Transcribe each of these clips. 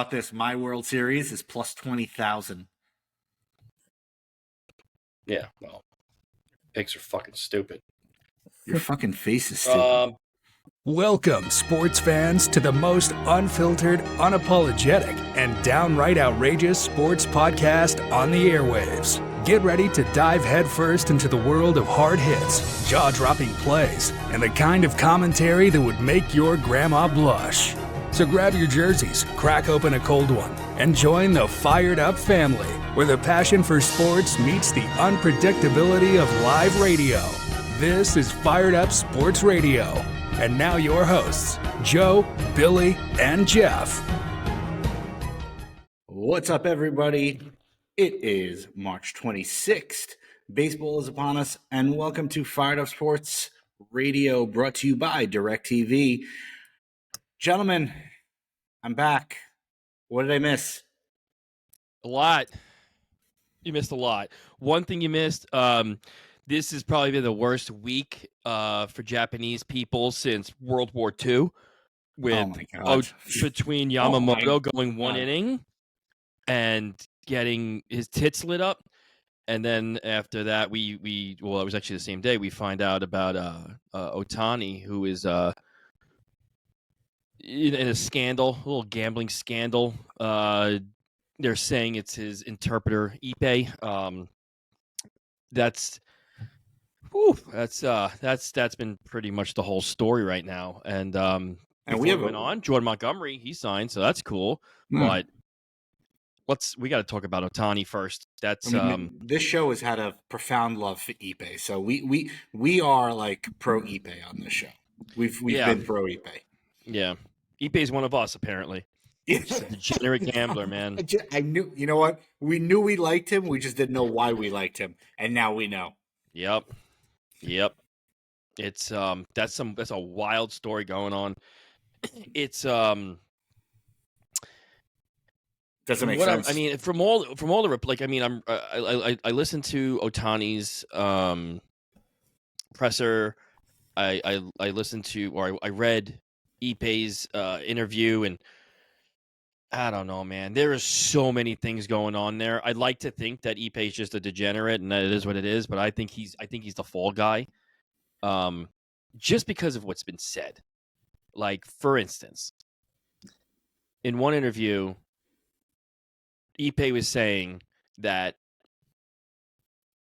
about this? My World Series is plus 20,000. Yeah, well, picks are fucking stupid. Your fucking face is stupid. Welcome, sports fans, to the most unfiltered, unapologetic, and downright outrageous sports podcast on the airwaves. Get ready to dive headfirst into the world of hard hits, jaw-dropping plays, and the kind of commentary that would make your grandma blush. So grab your jerseys, crack open a cold one, and join the Fired Up family, where the passion for sports meets the unpredictability of live radio. This is Fired Up Sports Radio. And now your hosts, Joe, Billy, and Jeff. What's up, everybody? It is March 26th. Baseball is upon us, and welcome to Fired Up Sports Radio, brought to you by DirecTV. Gentlemen, I'm back. What did I miss? A lot. You missed a lot. One thing you missed, this has probably been the worst week for Japanese people since World War II, with between Yamamoto going one inning and getting his tits lit up, and then after that, it was actually the same day we find out about Ohtani, who is in a scandal, a little gambling scandal. They're saying it's his interpreter Ippei. That's been pretty much the whole story right now. And we went on. Jordan Montgomery, he signed, so that's cool. But we got to talk about Ohtani first. That's this show has had a profound love for Ippei, so we are like pro Ippei on this show. We've been pro Ippei. Yeah, Ippei's one of us apparently. He's a degenerate gambler, man. I knew. You know what? We knew we liked him. We just didn't know why we liked him, and now we know. Yep. It's that's a wild story going on. It's doesn't make sense. I mean, from all the like, I mean, I listened to Ohtani's presser. I listened to, or I read Ippei's interview, and I don't know, man. There are so many things going on there. I'd like to think that Ippei's just a degenerate, and that it is what it is. But I think he's the fall guy, just because of what's been said. Like, for instance, in one interview, Ippei was saying that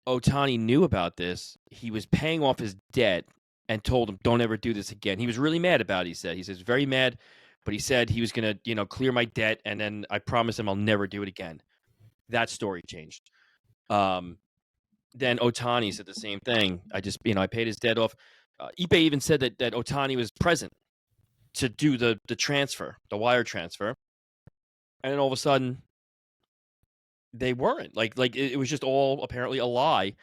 Ohtani knew about this. He was paying off his debt and told him, "Don't ever do this again." He was really mad about it. He says very mad. But he said he was going to, clear my debt, and then I promised him I'll never do it again. That story changed. Then Ohtani said the same thing. I paid his debt off. Ippei even said that Ohtani was present to do the transfer, the wire transfer. And then all of a sudden, they weren't. Like it was just all apparently a lie.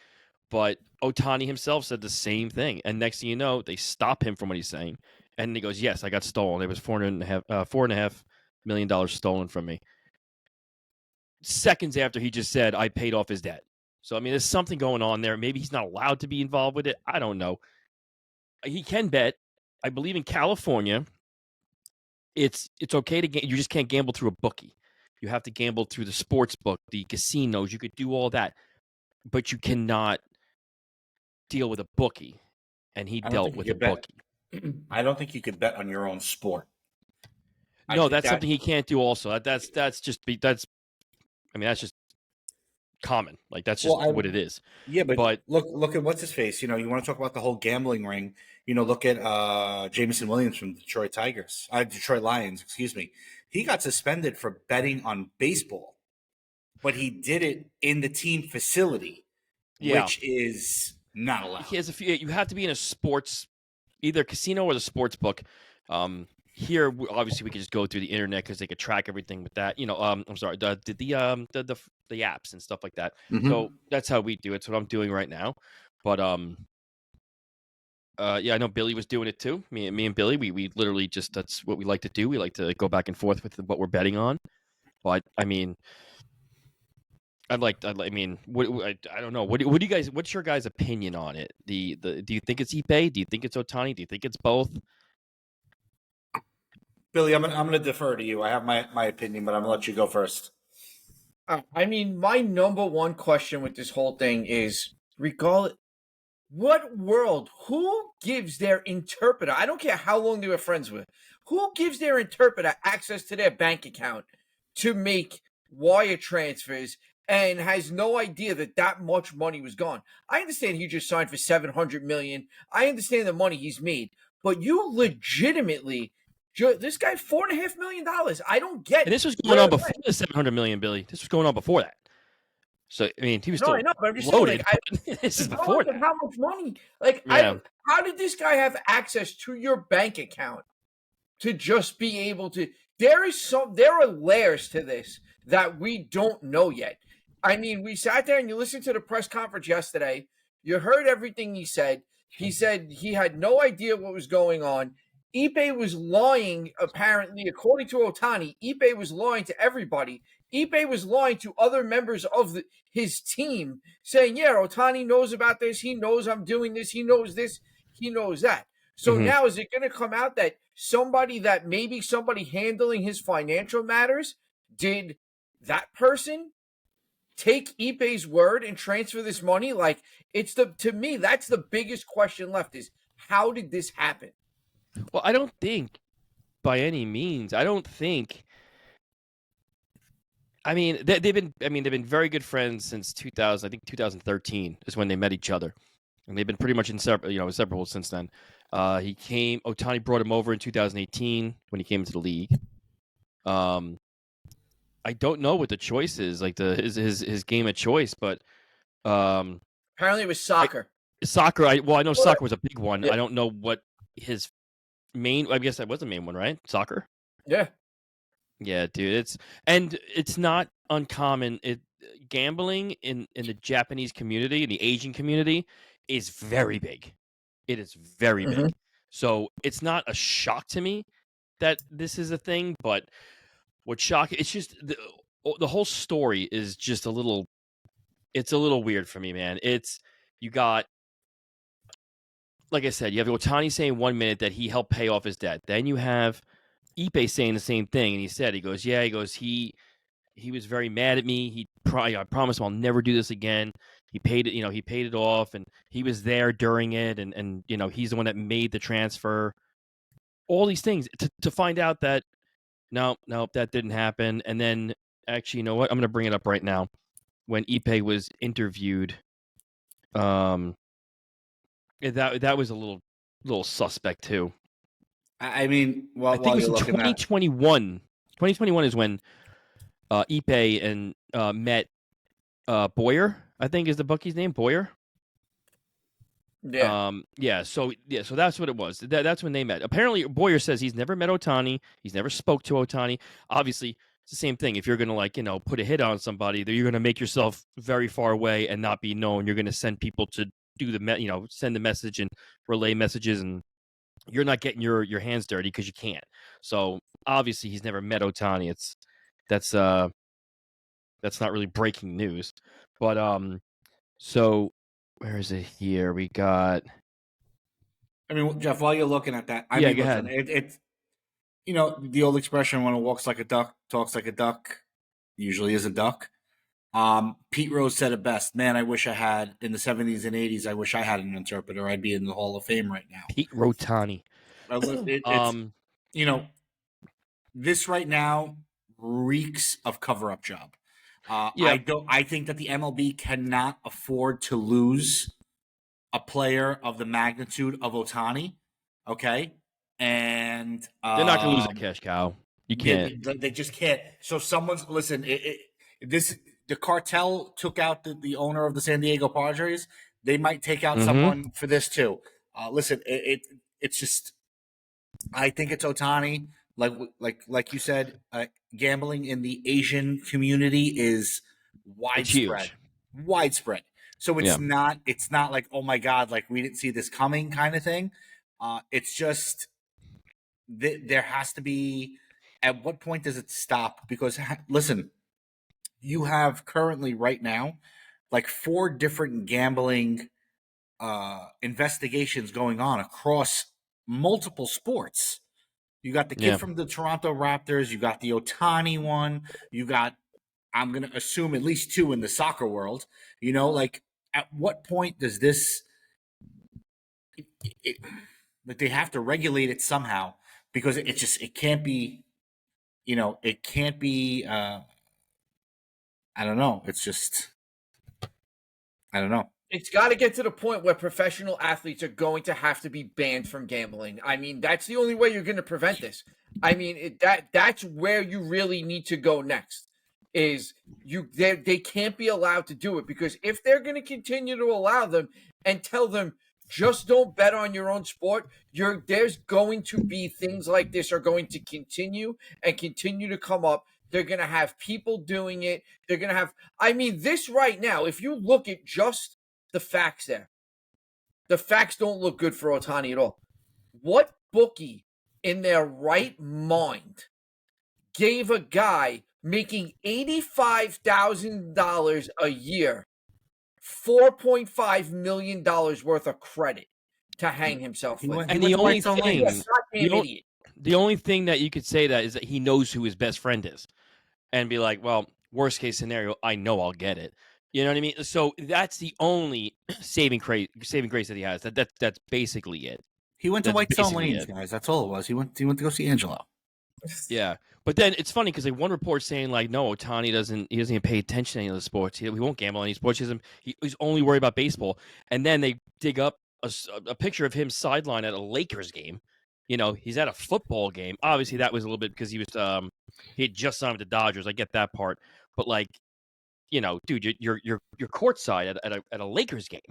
But Ohtani himself said the same thing. And next thing you know, they stop him from what he's saying. And he goes, "Yes, I got stolen. It was $4.5 million stolen from me." Seconds after he just said, "I paid off his debt." So I mean, there's something going on there. Maybe he's not allowed to be involved with it. I don't know. He can bet. I believe in California, it's okay to you just can't gamble through a bookie. You have to gamble through the sports book, the casinos. You could do all that, but you cannot deal with a bookie. And he dealt with a bookie. I don't think you could bet on your own sport. No, that's something he can't do also. That's just common. Like, that's just what it is. Yeah, but look at what's his face. You want to talk about the whole gambling ring. Look at Jameson Williams from Detroit Lions, excuse me. He got suspended for betting on baseball, but he did it in the team facility, which is not allowed. He has you have to be in a sports, either casino or the sports book. Here, obviously, we could just go through the internet because they could track everything with that. I'm sorry, the apps and stuff like that. Mm-hmm. So that's how we do it. It's what I'm doing right now. But I know Billy was doing it too. Me and Billy, we literally that's what we like to do. We like to go back and forth with what we're betting on. But I mean, I don't know. What do you guys? What's your guys' opinion on it? Do you think it's Ippei? Do you think it's Ohtani? Do you think it's both? Billy, I'm gonna defer to you. I have my opinion, but I'm gonna let you go first. I mean, my number one question with this whole thing is, regardless, what world? Who gives their interpreter? I don't care how long they were friends with. Who gives their interpreter access to their bank account to make wire transfers and has no idea that that much money was gone? I understand he just signed for $700 million. I understand the money he's made, but you legitimately, this guy $4.5 million. I don't get. And this was going on before the 700 million, Billy. This was going on before that. So I mean, he was still I know, but I'm just loaded. saying, This is before that. how much money? Like, Yeah. how did this guy have access to your bank account to just be able to? There are layers to this that we don't know yet. I mean, we sat there and you listened to the press conference yesterday. You heard everything he said. He said he had no idea what was going on. Ippei was lying, apparently, according to Ohtani. Ippei was lying to everybody. Ippei was lying to other members of his team, saying, yeah, Ohtani knows about this. He knows I'm doing this. He knows this. He knows that. So now is it going to come out that somebody handling his financial matters, did that person take Ippei's word and transfer this money? Like, to me, that's the biggest question left is, how did this happen? Well, I don't think by any means. I don't think. I mean, they've been very good friends since 2000. I think 2013 is when they met each other, and they've been pretty much inseparable since then. Ohtani brought him over in 2018 when he came into the league. I don't know what the choice is, like his game of choice, but apparently it was soccer. I know soccer was a big one. Yeah. I don't know what his main. I guess that was the main one, right? Soccer. Yeah. Yeah, dude. It's not uncommon. Gambling in the Japanese community, in the Asian community, is very big. It is very big. So it's not a shock to me that this is a thing, but it's just the whole story is just it's a little weird for me, man. You got, like I said, you have Ohtani saying 1 minute that he helped pay off his debt. Then you have Ippei saying the same thing, and he was very mad at me. I promised him I'll never do this again. He paid it off, and he was there during it, and he's the one that made the transfer. All these things to find out that no, that didn't happen. And then actually, you know what? I'm going to bring it up right now. When Ippei was interviewed, that was a little suspect too. I mean, I think it was in 2021. 2021 is when Ippei and met Boyer. I think is the bookie's name, Boyer. Yeah. So that's what it was. That's when they met. Apparently, Boyer says he's never met Ohtani. He's never spoke to Ohtani. Obviously, it's the same thing. If you're gonna put a hit on somebody, you're gonna make yourself very far away and not be known. You're gonna send people to do send the message and relay messages, and you're not getting your hands dirty because you can't. So obviously, he's never met Ohtani. That's not really breaking news, but so. Where is it here? We got. I mean, Jeff, while you're looking at that, go ahead. It's the old expression, when it walks like a duck, talks like a duck, usually is a duck. Pete Rose said it best. Man, I wish I had, in the 70s and 80s, I wish I had an interpreter. I'd be in the Hall of Fame right now. Pete Rotani. This right now reeks of cover-up job. I think that the MLB cannot afford to lose a player of the magnitude of Ohtani. Okay, and they're not going to lose a cash cow. You can't. They just can't. So the cartel took out the owner of the San Diego Padres. They might take out someone for this too. It's just. I think it's Ohtani. Like you said, gambling in the Asian community is widespread. So it's not like, oh my God, like we didn't see this coming kind of thing. It's just there has to be. At what point does it stop? Because listen, you have currently right now like 4 different gambling investigations going on across multiple sports. You got the kid Yeah. from the Toronto Raptors. You got the Ohtani one. You got, I'm going to assume, at least 2 in the soccer world. Like, at what point does this like they have to regulate it somehow, because it can't be, it can't be, I don't know. It's just, I don't know. It's got to get to the point where professional athletes are going to have to be banned from gambling. I mean, that's the only way you're going to prevent this. I mean, that's where you really need to go next. Is they can't be allowed to do it, because if they're going to continue to allow them and tell them just don't bet on your own sport, there's going to be things like this are going to continue and continue to come up. They're going to have people doing it. They're going to have, I mean, this right now, if you look at just the facts there, the facts don't look good for Ohtani at all. What bookie in their right mind gave a guy making $85,000 a year $4.5 million worth of credit to hang himself with? And the only thing, idiot. the only thing that you could say that is that he knows who his best friend is, and be like, well, worst case scenario, I know I'll get it. You know what I mean? So that's the only saving grace that he has. That's basically it. He went to That's White Stone basically Lanes, it. guys. That's all it was. He went to go see Angelo. Yeah, but then it's funny because one report saying like, no, Ohtani doesn't even pay attention to any of the sports. He won't gamble on any sports. He's only worried about baseball. And then they dig up a picture of him sideline at a Lakers game. He's at a football game. Obviously, that was a little bit because he had just signed with the Dodgers. I get that part, but like, dude, you're courtside at a Lakers game.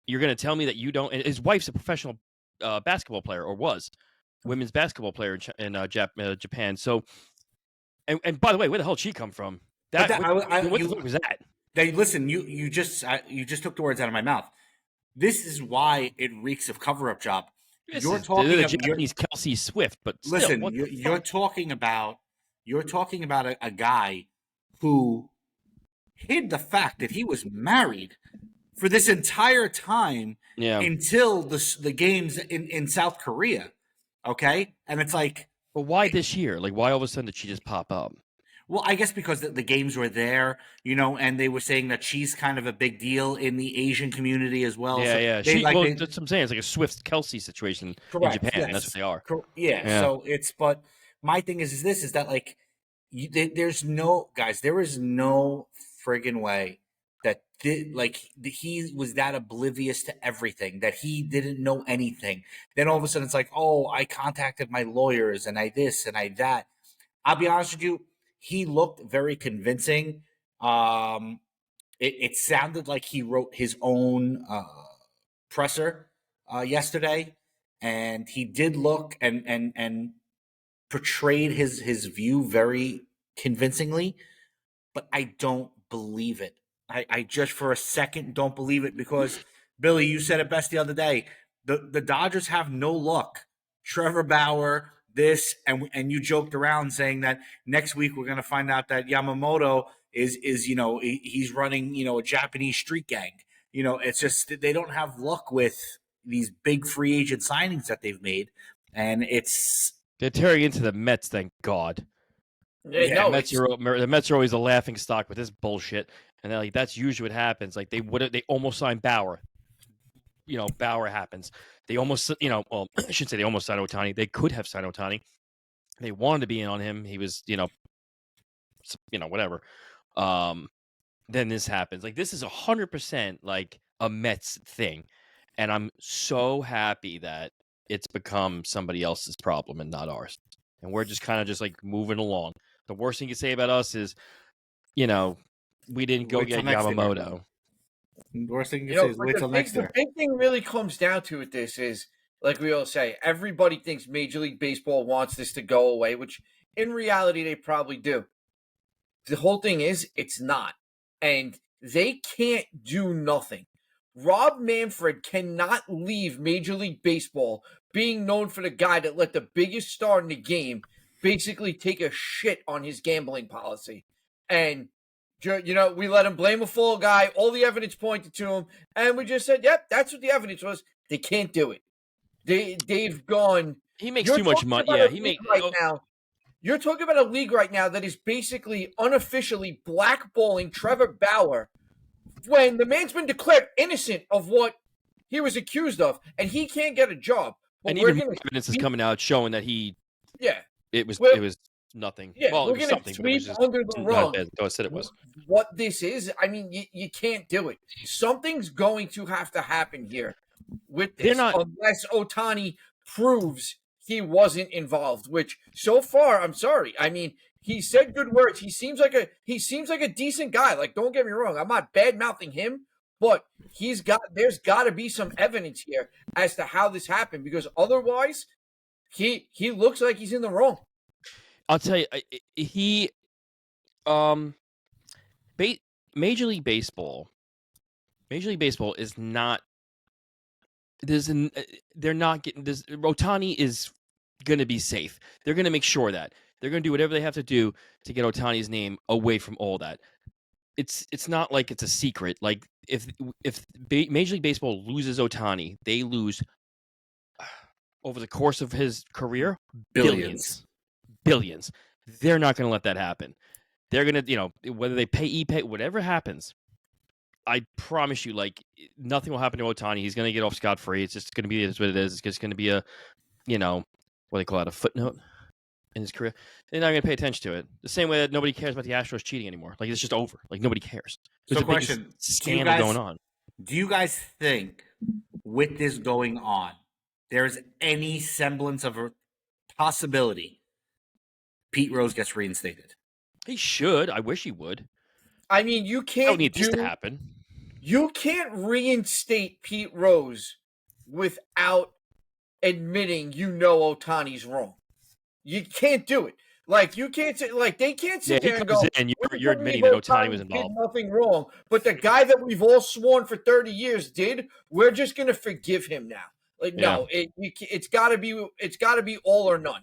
You're gonna tell me that you don't? And his wife's a professional basketball player, or was women's basketball player in Japan. So, and by the way, where the hell did she come from? What the fuck was that? Listen, you just took the words out of my mouth. This is why it reeks of cover-up job. You're talking about Japanese Kelsey Swift, but still, listen, you're talking about a guy who hid the fact that he was married for this entire time until the games in South Korea. Okay, and it's like, but why this year? Like, why all of a sudden did she just pop up? Well, I guess because the games were there, and they were saying that she's kind of a big deal in the Asian community as well. Yeah, that's what I'm saying. It's like a Swift Kelsey situation in Japan. Yes. That's what they are. Yeah. So but my thing is that like, there is no friggin' way that he was that oblivious to everything, that he didn't know anything. Then all of a sudden it's like, oh, I contacted my lawyers and I this and I that. I'll be honest with you. He looked very convincing. It sounded like he wrote his own presser yesterday, and he did look and portrayed his view very convincingly. But I don't believe it. I just for a second don't believe it, because Billy, you said it best the other day. The Dodgers have no luck. Trevor Bauer. This and you joked around saying that next week we're going to find out that Yamamoto is he's running a Japanese street gang. It's just they don't have luck with these big free agent signings that they've made, and they're tearing into the Mets. Thank God. Yeah, the Mets are always a laughing stock with this bullshit, and they're like, that's usually what happens. Like they almost signed Bauer. Bauer happens. They almost, well, I shouldn't say they almost signed Ohtani. They could have signed Ohtani. They wanted to be in on him. He was, whatever. Then this happens. Like, this is 100% like a Mets thing. And I'm so happy that it's become somebody else's problem and not ours. And we're just kind of just like moving along. The worst thing you can say about us is, we didn't go get Yamamoto. The worst thing you can say is wait till next year. The big thing really comes down to it. This is, like we all say, everybody thinks Major League Baseball wants this to go away, which in reality they probably do. The whole thing is, it's not. And they can't do nothing. Rob Manfred cannot leave Major League Baseball being known for the guy that let the biggest star in the game basically take a shit on his gambling policy. And we let him blame a fall guy. All the evidence pointed to him. And we just said, yep, that's what the evidence was. They can't do it. They've gone He makes You're too much talking money. about Yeah, a he league make. right now. You're talking about a league right now that is basically unofficially blackballing Trevor Bauer when the man's been declared innocent of what he was accused of, and he can't get a job. But And we're even more going evidence is to coming out showing that yeah, it was nothing. yeah, Well, we're it was going to something, but it was sweep just under the not as rug bad as I said it was. what this is. I mean, you can't do it. Something's going to have to happen here with They're this, not. unless Ohtani proves he wasn't involved. Which so far, I'm sorry. I mean, he said good words. He seems like a decent guy. Like, don't get me wrong. I'm not bad mouthing him, but there's got to be some evidence here as to how this happened, because otherwise, he looks like he's in the wrong. I'll tell you, he Major League Baseball is not. They're not getting this. Ohtani is going to be safe. They're going to make sure that they're going to do whatever they have to do to get Ohtani's name away from all that. It's not like it's a secret. Like if Major League Baseball loses Ohtani, they lose over the course of his career billions. They're not going to let that happen. They're going to, whether they pay Ippei, whatever happens, I promise you, like, nothing will happen to Ohtani. He's going to get off scot-free. It's just going to be what it is. It's just going to be a, what they call it, a footnote in his career. They're not going to pay attention to it. The same way that nobody cares about the Astros cheating anymore. Like, it's just over. Like, nobody cares. There's So, a big question: scandal going on. Do you guys think, with this going on, there's any semblance of a possibility Pete Rose gets reinstated? He should. I wish he would. I mean, you I can't don't need this to happen. You can't reinstate Pete Rose without admitting Ohtani's wrong. You can't do it. Like, you can't say, like, they can't sit there and go, you're admitting that Ohtani was involved. Did nothing wrong, but the guy that we've all sworn for 30 years did, we're just going to forgive him now. Like, no, it's got to be all or none.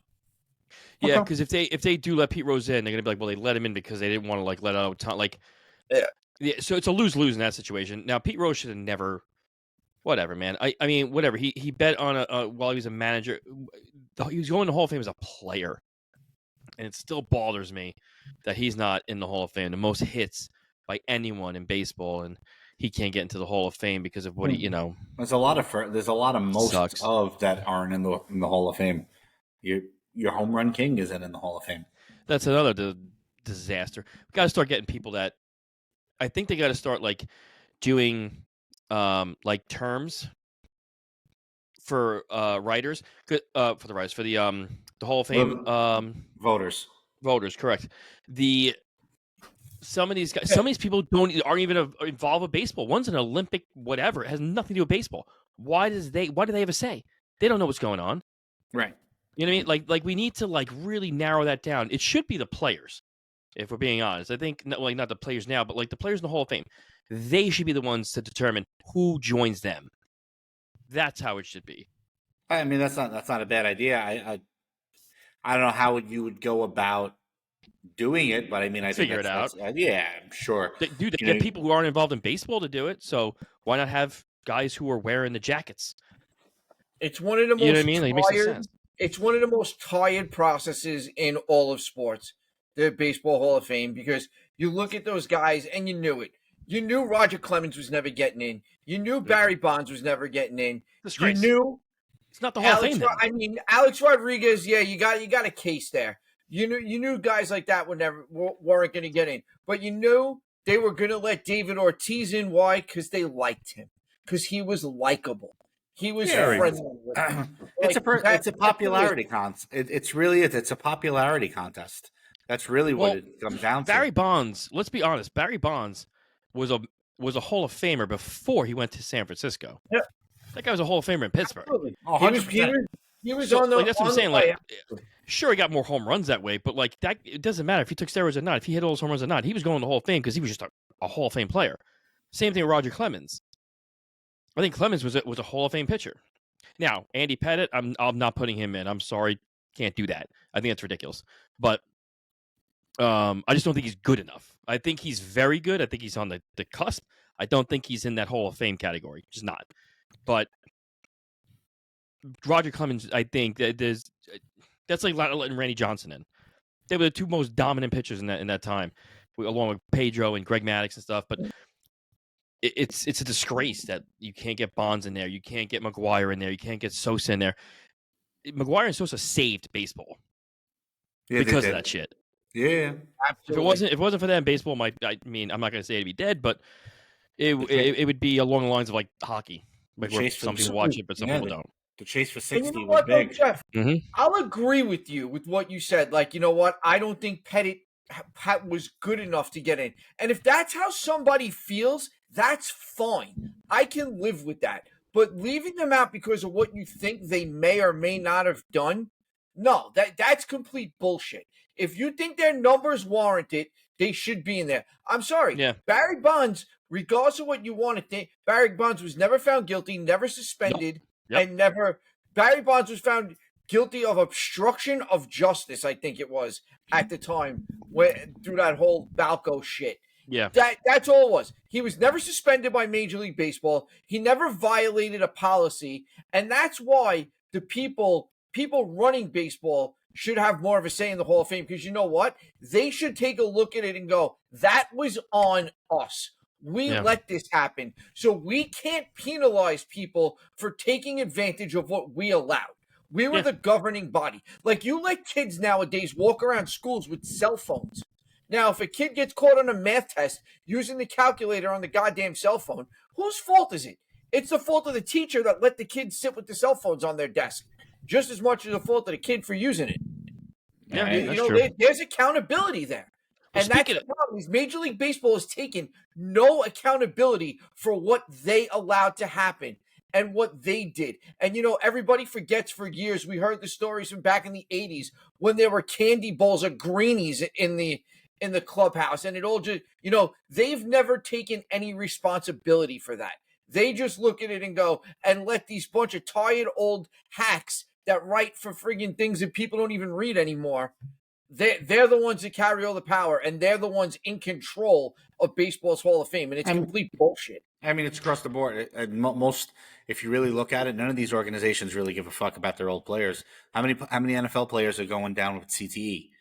Yeah, because if they do let Pete Rose in, they're gonna be like, well, they let him in because they didn't want to like let out Ohtani. Like, yeah. So it's a lose-lose in that situation. Now Pete Rose should have never. Whatever, man. I mean, whatever. He bet on while he was a manager. He was going to the Hall of Fame as a player, and it still bothers me that he's not in the Hall of Fame. The most hits by anyone in baseball, and he can't get into the Hall of Fame because of what he. There's a lot of most Sucks. of that aren't in the Hall of Fame. Your home run king isn't in the Hall of Fame. That's another disaster. We got to start getting people that. I think they got to start like doing like terms for writers, for the writers, for the Hall of Fame Voters. Correct. Some of these guys, some of these people aren't even involved with baseball. One's an Olympic whatever. It has nothing to do with baseball. Why do they have a say? They don't know what's going on. Right. You know what I mean? Like we need to like really narrow that down. It should be the players, if we're being honest. I think not the players now, but like the players in the Hall of Fame. They should be the ones to determine who joins them. That's how it should be. I mean, that's not a bad idea. I don't know how you would go about doing it, but I mean, I figure it out. Yeah, I'm sure. They get people who aren't involved in baseball to do it. So why not have guys who are wearing the jackets? It's one of the most. You know what I mean? Like, it makes sense. It's one of the most tired processes in all of sports, the Baseball Hall of Fame, because you look at those guys and you knew it. You knew Roger Clemens was never getting in. You knew Barry Bonds was never getting in. You knew it's not the Hall of Fame. I mean, Alex Rodriguez. Yeah, you got a case there. You knew guys like that weren't going to get in, but you knew they were going to let David Ortiz in. Why? Because they liked him. Because he was likable. He was friendly with them. It's a popularity contest. It's a popularity contest. That's really what it comes down to. Barry Bonds. Let's be honest. Barry Bonds was a Hall of Famer before he went to San Francisco. Yeah, that guy was a Hall of Famer in Pittsburgh. Absolutely. He was on the. Like, that's what I'm saying. Like, sure, he got more home runs that way, but like that, it doesn't matter if he took steroids or not. If he hit all those home runs or not, he was going to the Hall of Fame because he was just a Hall of Fame player. Same thing with Roger Clemens. I think Clemens was a Hall of Fame pitcher. Now, Andy Pettitte, I'm not putting him in. I'm sorry, can't do that. I think that's ridiculous. But I just don't think he's good enough. I think he's very good. I think he's on the cusp. I don't think he's in that Hall of Fame category. Just not. But Roger Clemens, I think that's like letting Randy Johnson in. They were the two most dominant pitchers in that time, along with Pedro and Greg Maddux and stuff. But it's a disgrace that you can't get Bonds in there, you can't get McGuire in there, you can't get Sosa in there. McGuire and Sosa saved baseball because of that shit. Yeah. Absolutely. If it wasn't for that, baseball might. I mean, I'm not going to say it'd be dead, but it would be along the lines of like hockey. Like where some people watch it, but some people don't. The chase for And 60 you know was what, though, big. Jeff? Mhm. I'll agree with you with what you said. Like, you know what? I don't think Pettit was good enough to get in. And if that's how somebody feels, that's fine. I can live with that. But leaving them out because of what you think they may or may not have done, no, that's complete bullshit. If you think their numbers warrant it, they should be in there. I'm sorry. Yeah. Barry Bonds, regardless of what you want to think, Barry Bonds was never found guilty, never suspended, Yep. and never. Barry Bonds was found guilty of obstruction of justice, I think it was, at the time, through that whole Balco shit. Yeah. That's all it was. He was never suspended by Major League Baseball. He never violated a policy. And that's why the people running baseball should have more of a say in the Hall of Fame. Because you know what? They should take a look at it and go, that was on us. We let this happen. So we can't penalize people for taking advantage of what we allowed. We were the governing body. Like, you let kids nowadays walk around schools with cell phones. Now, if a kid gets caught on a math test using the calculator on the goddamn cell phone, whose fault is it? It's the fault of the teacher that let the kids sit with the cell phones on their desk, just as much as the fault of the kid for using it. Yeah, You that's know, true. there's accountability there. Well, And that's the problem. Is Major League Baseball has taken no accountability for what they allowed to happen and what they did. And, you know, everybody forgets for years. We heard the stories from back in the 80s when there were candy bowls of greenies in the clubhouse. And it all just, you know, they've never taken any responsibility for that. They just look at it and go and let these bunch of tired old hacks that write for friggin' things that people don't even read anymore. They're the ones that carry all the power, and they're the ones in control of baseball's Hall of Fame, and it's complete bullshit. I mean, it's across the board. Most, if you really look at it, none of these organizations really give a fuck about their old players. How many NFL players are going down with CTE?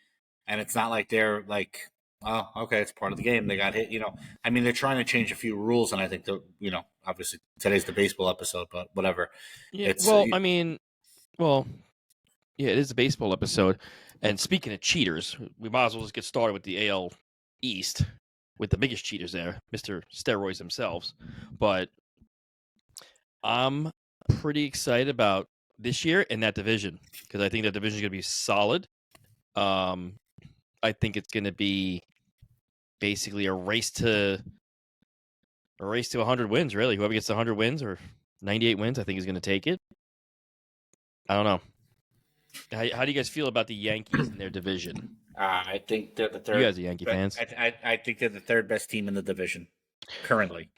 And it's not like they're like, oh, okay, it's part of the game. They got hit, you know. I mean, they're trying to change a few rules, and I think you know, obviously today's the baseball episode, but whatever. Yeah. Well, yeah, it is a baseball episode. And speaking of cheaters, we might as well just get started with the AL East with the biggest cheaters there, Mr. Steroids themselves. But I'm pretty excited about this year in that division because I think that division is going to be solid. I think it's going to be basically a race to 100 wins, really. Whoever gets 100 wins or 98 wins, I think is going to take it. I don't know. How do you guys feel about the Yankees in their division? I think they're the third. You guys are Yankee fans. I think they're the third best team in the division currently.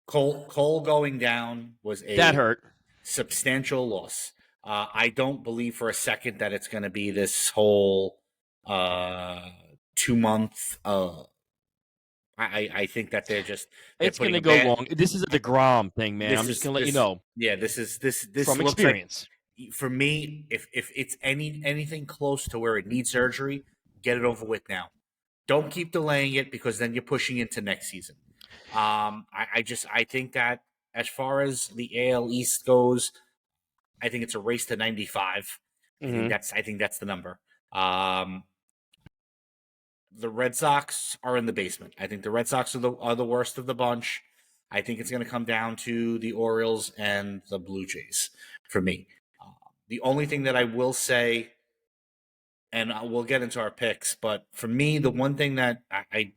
Cole going down was That hurt. substantial loss. I don't believe for a second that it's going to be this whole 2 month. I think that It's going to go long. This is a DeGrom thing, man. I'm just going to let you know. Yeah, this From looks experience. Like, for me, if it's anything close to where it needs surgery, get it over with now. Don't keep delaying it because then you're pushing into next season. I think that as far as the AL East goes, I think it's a race to 95. Mm-hmm. I think that's the number. The Red Sox are in the basement. I think the Red Sox are the worst of the bunch. I think it's going to come down to the Orioles and the Blue Jays for me. The only thing that I will say, and we'll get into our picks, but for me, the one thing that I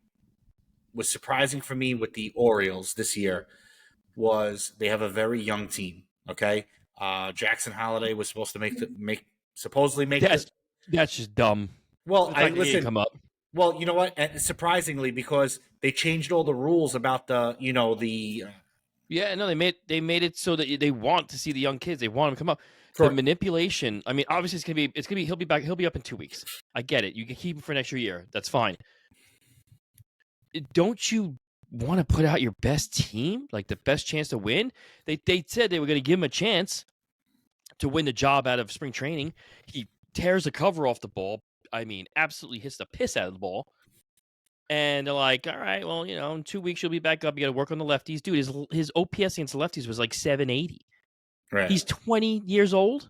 was surprising for me with the Orioles this year was they have a very young team. Okay, Jackson Holiday was supposed to supposedly make. That's just dumb. Well, I listen. Come up. Well, you know what? Surprisingly, because they changed all the rules about Yeah, no, they made it so that they want to see the young kids. They want them to come up. Correct. The manipulation. I mean, obviously it's gonna be. He'll be back. He'll be up in 2 weeks. I get it. You can keep him for an extra year. That's fine. Don't you want to put out your best team, like the best chance to win? They said they were going to give him a chance to win the job out of spring training. He tears the cover off the ball. I mean, absolutely hits the piss out of the ball. And they're like, all right, well, in 2 weeks you'll be back up. You got to work on the lefties. Dude, his OPS against the lefties was like 780. Right. He's 20 years old.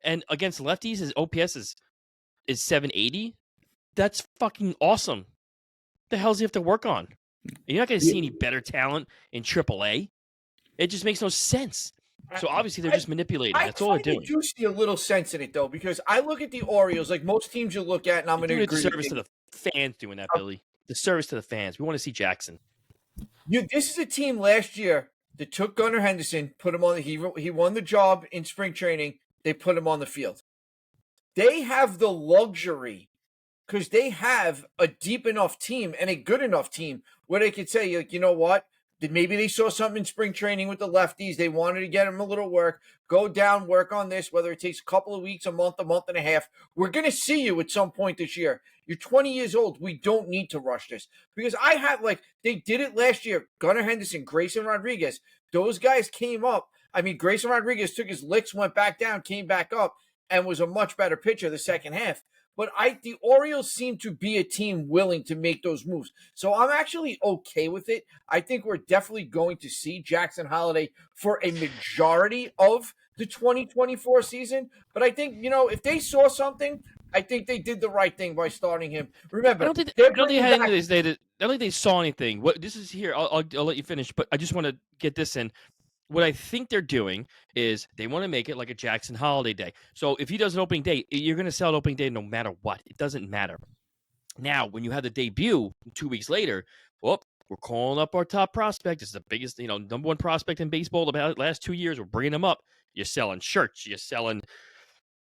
And against lefties, his OPS is 780. That's fucking awesome. The hell does he have to work on? You're not going to see any better talent in AAA. It just makes no sense. So obviously they're just manipulating. That's all they're doing. I do see a little sense in it though, because I look at the Orioles like most teams you look at, and I'm going to agree. Service to the fans doing that, Billy. The service to the fans. We want to see Jackson. This is a team last year that took Gunnar Henderson, put him on. He won the job in spring training. They put him on the field. They have the luxury because they have a deep enough team and a good enough team where they could say, like, you know what? Maybe they saw something in spring training with the lefties. They wanted to get them a little work. Go down, work on this, whether it takes a couple of weeks, a month and a half. We're going to see you at some point this year. You're 20 years old. We don't need to rush this. Because they did it last year. Gunnar Henderson, Grayson Rodriguez, those guys came up. I mean, Grayson Rodriguez took his licks, went back down, came back up, and was a much better pitcher the second half. But the Orioles seem to be a team willing to make those moves. So I'm actually okay with it. I think we're definitely going to see Jackson Holliday for a majority of the 2024 season. But I think, if they saw something, I think they did the right thing by starting him. Remember, I don't think they saw anything. What this is here, I'll let you finish, but I just want to get this in. What I think they're doing is they want to make it like a Jackson Holiday day. So if he does an opening day, you're going to sell an opening day no matter what. It doesn't matter. Now, when you have the debut 2 weeks later, we're calling up our top prospect. It's the biggest, number one prospect in baseball the last 2 years. We're bringing him up. You're selling shirts. You're selling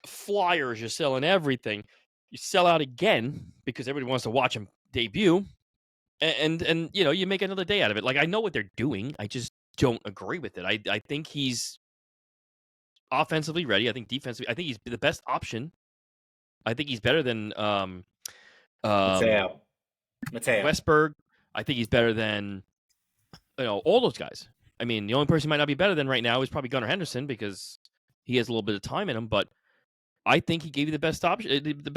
flyers. You're selling everything. You sell out again because everybody wants to watch him debut. And you make another day out of it. Like, I know what they're doing. I just don't agree with it. I think he's offensively ready. I think defensively, I think he's the best option. I think he's better than Mateo. Westberg. I think he's better than all those guys. I mean, the only person he might not be better than right now is probably Gunnar Henderson because he has a little bit of time in him. But I think he gave you the best option, the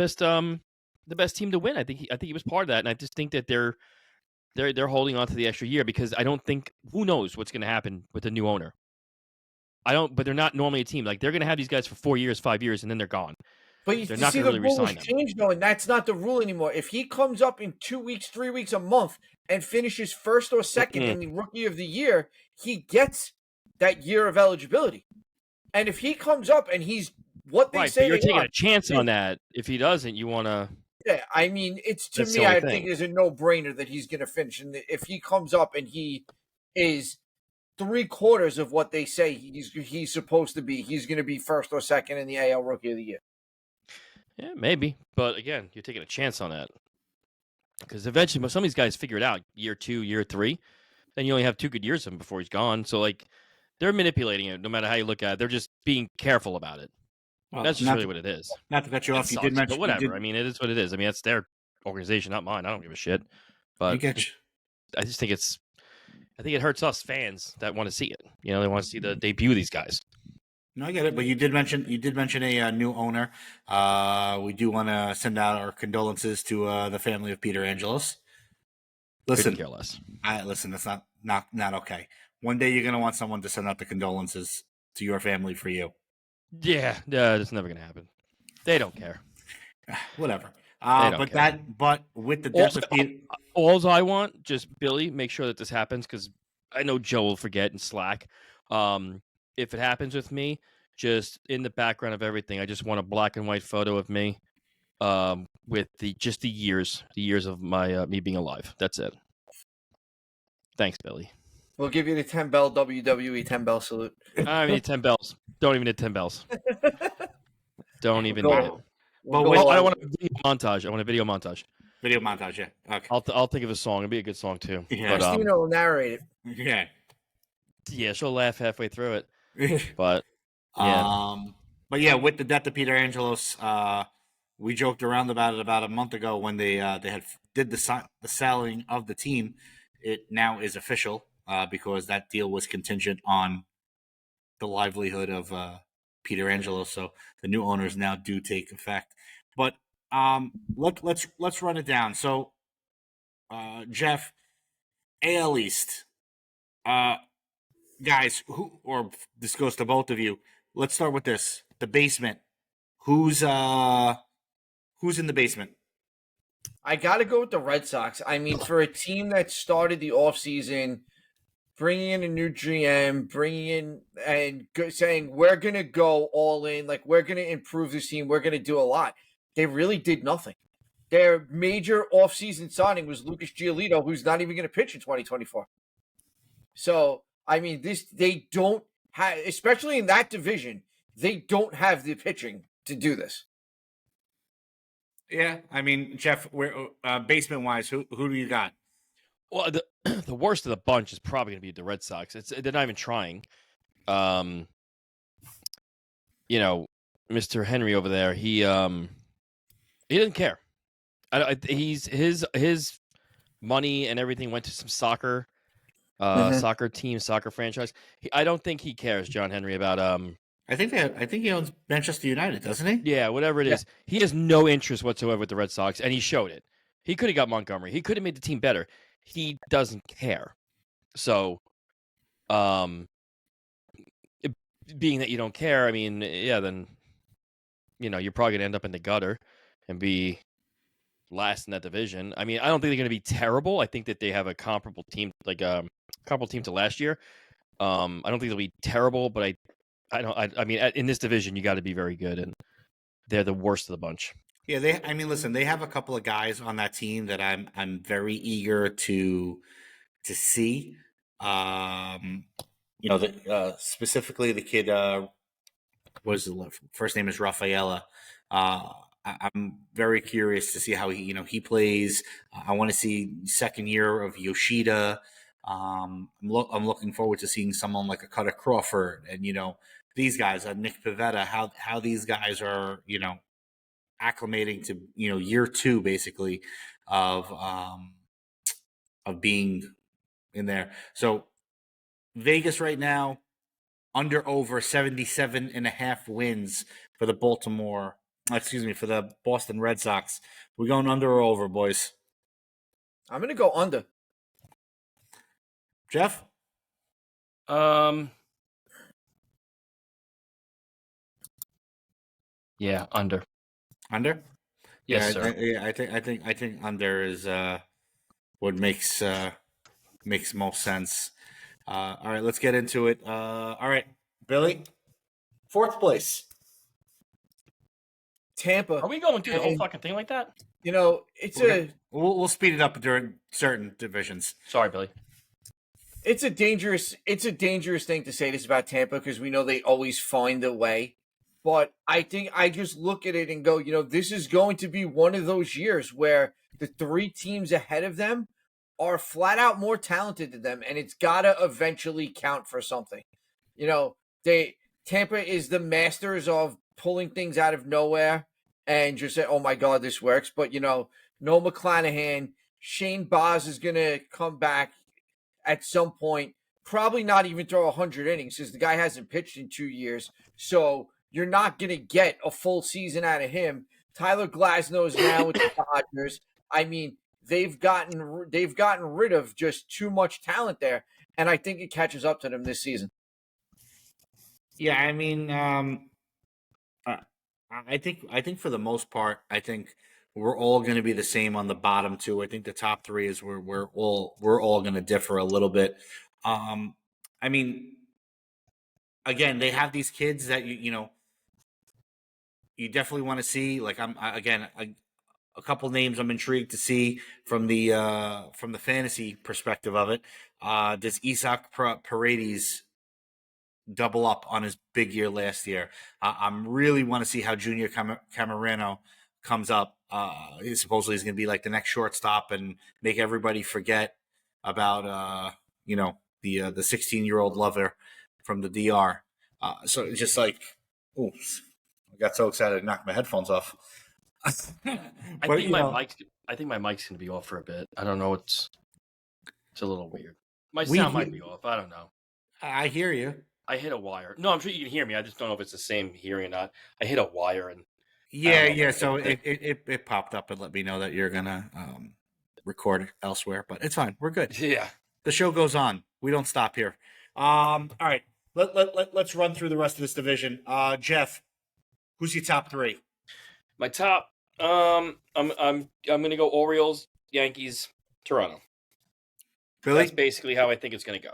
best team to win. I think he was part of that, and I just think that they're holding on to the extra year because I don't think who knows what's going to happen with the new owner. But they're not normally a team. Like, they're going to have these guys for 4 years, 5 years, and then they're gone. But they're not going to really resign them. Changed though, and that's not the rule anymore. If he comes up in 2 weeks, 3 weeks, a month, and finishes first or second in the Rookie of the Year, he gets that year of eligibility. And if he comes up and he's what they say, but you're taking a chance on that. If he doesn't, you want to. Yeah, I mean, I think it's a no-brainer that he's going to finish. And if he comes up and he is 3/4 of what they say he's supposed to be, he's going to be first or second in the AL Rookie of the Year. Yeah, maybe. But again, you're taking a chance on that. Because eventually, some of these guys figure it out year 2, year 3. Then you only have 2 good years of him before he's gone. So, they're manipulating it no matter how you look at it. They're just being careful about it. Well, that's just really what it is. Not to cut you off, you did mention. But whatever. I mean, it is what it is. I mean, that's their organization, not mine. I don't give a shit. But I just think it hurts us fans that want to see it. They want to see the debut of these guys. No, I get it. But you did mention a new owner. We do want to send out our condolences to the family of Peter Angelos. Listen, couldn't care less. Listen, that's not okay. One day you're going to want someone to send out the condolences to your family for you. Yeah, it's never going to happen. They don't care. Whatever. But with the death of Peter, all I want, just Billy, make sure that this happens because I know Joe will forget and slack. If it happens with me, just in the background of everything, I just want a black and white photo of me, with the years of my me being alive. That's it. Thanks, Billy. We'll give you the 10 bell WWE 10 bell salute. I need 10 bells. Don't even need 10 bells. Don't even need it. I don't want a video montage. I want a video montage. Video montage, yeah. Okay. I'll think of a song. It'll be a good song too. Yeah. Christina will narrate it. Yeah. Yeah, she'll laugh halfway through it. But yeah. But yeah, with the death of Peter Angelos, we joked around about it about a month ago when they did the selling of the team. It now is official because that deal was contingent on the livelihood of Peter Angelo, so the new owners now do take effect. But let's run it down. So, Jeff, AL East, guys, or this goes to both of you. Let's start with this: the basement. Who's in the basement? I got to go with the Red Sox. I mean, for a team that started the offseason, bringing in a new GM, bringing in and saying, we're going to go all in, like, we're going to improve this team, we're going to do a lot. They really did nothing. Their major offseason signing was Lucas Giolito, who's not even going to pitch in 2024. So, I mean, they don't have, especially in that division, they don't have the pitching to do this. Yeah, I mean, Jeff, basement wise, who do you got? Well, the worst of the bunch is probably going to be the Red Sox. They're not even trying. Mr. Henry over there, he doesn't care. His money and everything went to some soccer team, soccer franchise. I don't think he cares, John Henry, about I think he owns Manchester United, doesn't he? Yeah, whatever it is. He has no interest whatsoever with the Red Sox, and he showed it. He could have got Montgomery. He could have made the team better. He doesn't care. So, being that you don't care, I mean, yeah, then, you're probably going to end up in the gutter and be last in that division. I mean, I don't think they're going to be terrible. I think that they have a comparable team, like comparable team to last year. I don't think they'll be terrible, but I mean, in this division, you got to be very good, and they're the worst of the bunch. Yeah, listen, they have a couple of guys on that team that I'm very eager to see. Specifically the kid first name is Rafaela. I'm very curious to see how he plays. I want to see second year of Yoshida. I'm looking forward to seeing someone like a Cutter Crawford and these guys, Nick Pivetta, how these guys are acclimating to year two basically of being in there. So Vegas right now under over 77.5 wins for the for the Boston Red Sox. We're going under or over, boys? I'm going to go under. Jeff? Yeah, under. Under? Yes, yeah, sir. I think under is what makes most sense. All right, let's get into it. All right, Billy, fourth place. Tampa. Are we going through the whole fucking thing like that? We'll speed it up during certain divisions. Sorry, Billy. It's a dangerous thing to say this about Tampa because we know they always find a way. But I think I just look at it and go, this is going to be one of those years where the three teams ahead of them are flat out more talented than them, and it's got to eventually count for something. Tampa is the masters of pulling things out of nowhere and just say, oh my God, this works. But, no McClanahan, Shane Baz is going to come back at some point, probably not even throw 100 innings because the guy hasn't pitched in 2 years. So you're not going to get a full season out of him. Tyler Glasnow is now with the Dodgers. I mean, they've gotten rid of just too much talent there, and I think it catches up to them this season. Yeah, I mean, I think for the most part, I think we're all going to be the same on the bottom two. I think the top three is where we're all going to differ a little bit. I mean, again, they have these kids that you definitely want to see. Like a couple names I'm intrigued to see from the fantasy perspective of it. Does Isaac Paredes double up on his big year last year? I'm really want to see how Junior Camarano comes up. Supposedly he's going to be like the next shortstop and make everybody forget about the 16-year-old lover from the DR. So it's just like, oops, I got so excited I knocked my headphones off. I think my mic's gonna be off for a bit. I don't know. It's a little weird. My sound might be off. I don't know. I hear you. I hit a wire. No, I'm sure you can hear me. I just don't know if it's the same hearing or not. I hit a wire and Yeah. So it popped up and let me know that you're gonna record elsewhere, but it's fine. We're good. yeah. The show goes on. We don't stop here. All right. Let's run through the rest of this division. Jeff, who's your top three? My top. I'm gonna go Orioles, Yankees, Toronto. Billy? That's basically how I think it's gonna go.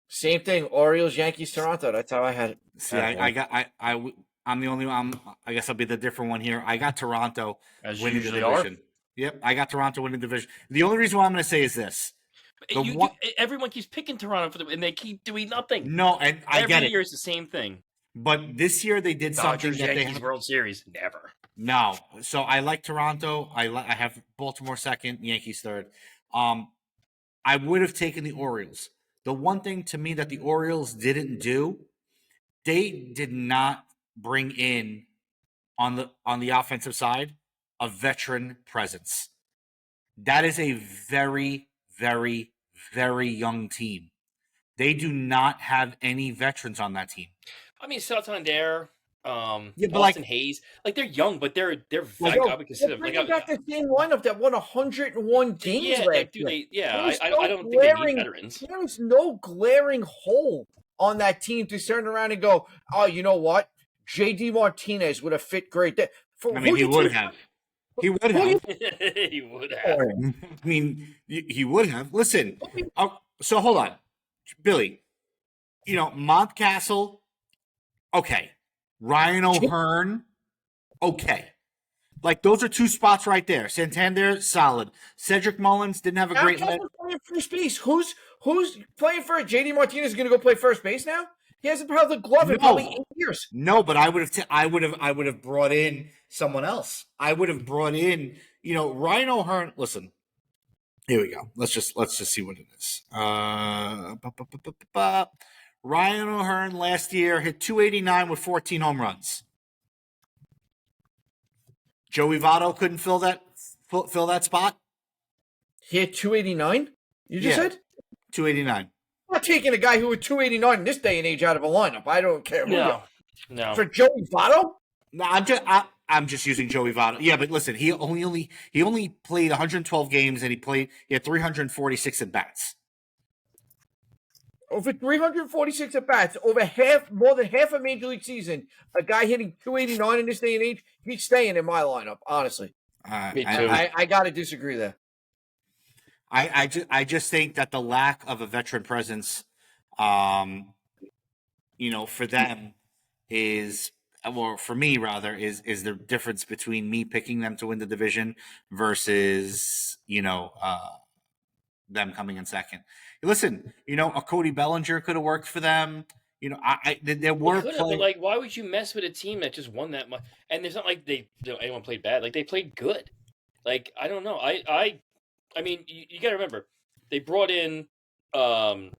Same thing. Orioles, Yankees, Toronto. That's how I had it. See, I'm the only one. I guess I'll be the different one here. I got Toronto As winning the usually division. Yep, I got Toronto winning the division. The only reason why I'm going to say is this. Everyone keeps picking Toronto and they keep doing nothing. No, and I get it. Every year it's the same thing. But this year they did something Dodgers, that Yankees, they have. World Series, never. No, so I like Toronto. I have Baltimore second, Yankees third. I would have taken the Orioles. The one thing to me that the Orioles didn't do, they did not bring in on the offensive side a veteran presence. That is a very, very, very young team. They do not have any veterans on that team. I mean, Santander, but Austin Hayes, they're young, but they're I would consider them. They got the same lineup that won 101 games last year. I don't think they need veterans. There is no glaring hole on that team to turn around and go, oh, you know what? J.D. Martinez would have fit great. He would have. He would have. He would have. I mean, he would have. Listen, so hold on. Billy, Mountcastle, okay. Ryan O'Hearn, okay. Those are two spots right there. Santander, solid. Cedric Mullins didn't have a great night. Playing first base. Who's playing for it? JD Martinez is going to go play first base now? He hasn't held the glove in probably 8 years. No, but I would have brought in someone else. I would have brought in, Ryan O'Hearn. Listen, here we go. Let's just see what it is. Ryan O'Hearn last year hit 289 with 14 home runs. Joey Votto couldn't fill that spot. He hit 289? You just said? 289. I'm not taking a guy who hit 289 in this day and age out of a lineup. I don't care. No. For Joey Votto? No, I'm just using Joey Votto. Yeah, but listen, he only played 112 games and he had 346 at bats. Over 346 at bats, more than half a major league season, a guy hitting 289 in this day and age, he's staying in my lineup, honestly. Me too. I got to disagree there. I just think that the lack of a veteran presence, for them is, or for me rather, is the difference between me picking them to win the division versus, them coming in second. Listen, a Cody Bellinger could have worked for them. There were but why would you mess with a team that just won that much? And it's not like anyone played bad. They played good. I don't know. I mean, you got to remember, they brought in Corbin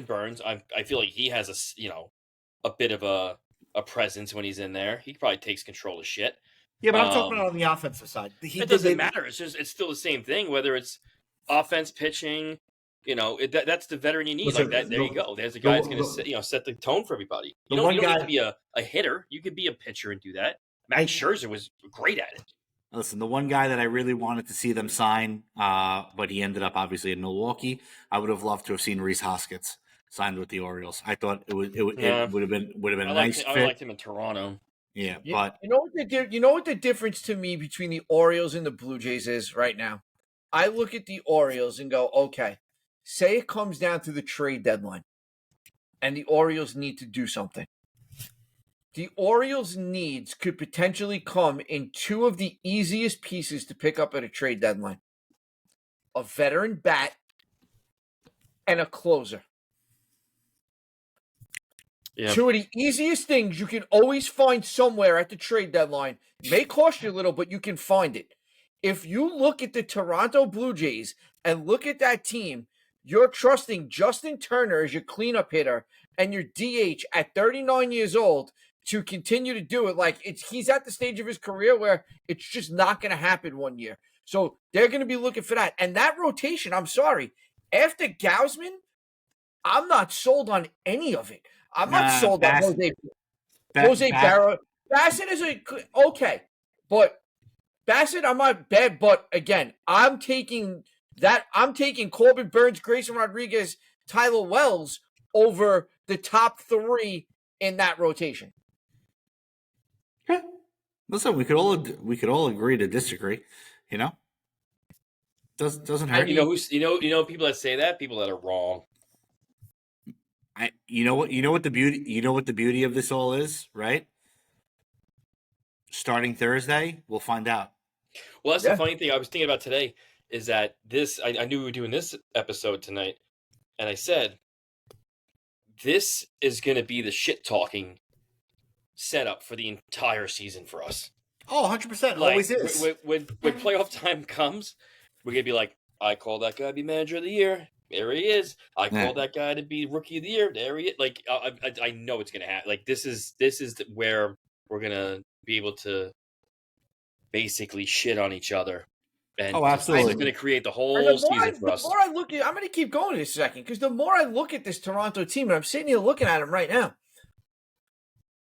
Burns. I feel like he has a bit of a presence when he's in there. He probably takes control of shit. Yeah, but I'm talking about on the offensive side. It doesn't matter. It's still the same thing. Whether it's offense, pitching, that's the veteran you need. Listen, there you go. There's a guy that's going to set the tone for everybody. You don't have to be a hitter. You could be a pitcher and do that. Max Scherzer was great at it. Listen, the one guy that I really wanted to see them sign, but he ended up obviously in Milwaukee. I would have loved to have seen Rhys Hoskins signed with the Orioles. I thought it would have been a nice fit. I liked him in Toronto. Yeah, but you know what the difference to me between the Orioles and the Blue Jays is right now? I look at the Orioles and go, okay, say it comes down to the trade deadline and the Orioles need to do something. The Orioles' needs could potentially come in two of the easiest pieces to pick up at a trade deadline. A veteran bat and a closer. Yeah. Two of the easiest things you can always find somewhere at the trade deadline. May cost you a little, but you can find it. If you look at the Toronto Blue Jays and look at that team, you're trusting Justin Turner as your cleanup hitter and your DH at 39 years old to continue to do it. He's at the stage of his career where it's just not going to happen one year. So they're going to be looking for that. And that rotation, I'm sorry, after Gausman, I'm not sold on any of it. I'm not sold on Jose Bass- Barrow. Bassett is okay, but Bassett, I'm not bad. But again, I'm taking Corbin Burns, Grayson Rodriguez, Tyler Wells over the top 3 in that rotation. Listen, we could all agree to disagree. You know, doesn't hurt. You know people that say that, people that are wrong. You know what the beauty of this all is, right? Starting Thursday, we'll find out. Well, that's the funny thing I was thinking about today is that I knew we were doing this episode tonight, and I said this is going to be the shit talking setup for the entire season for us. Oh, 100%. Always is. When playoff time comes, we're going to be like, I call that guy to be manager of the year. There he is. I call that guy to be rookie of the year. There he is. Like, I know it's going to happen. Like, this is where we're going to be able to basically shit on each other. And absolutely. It's going to create the whole season for us. The more I look at, I'm going to keep going in a second because the more I look at this Toronto team, and I'm sitting here looking at them right now,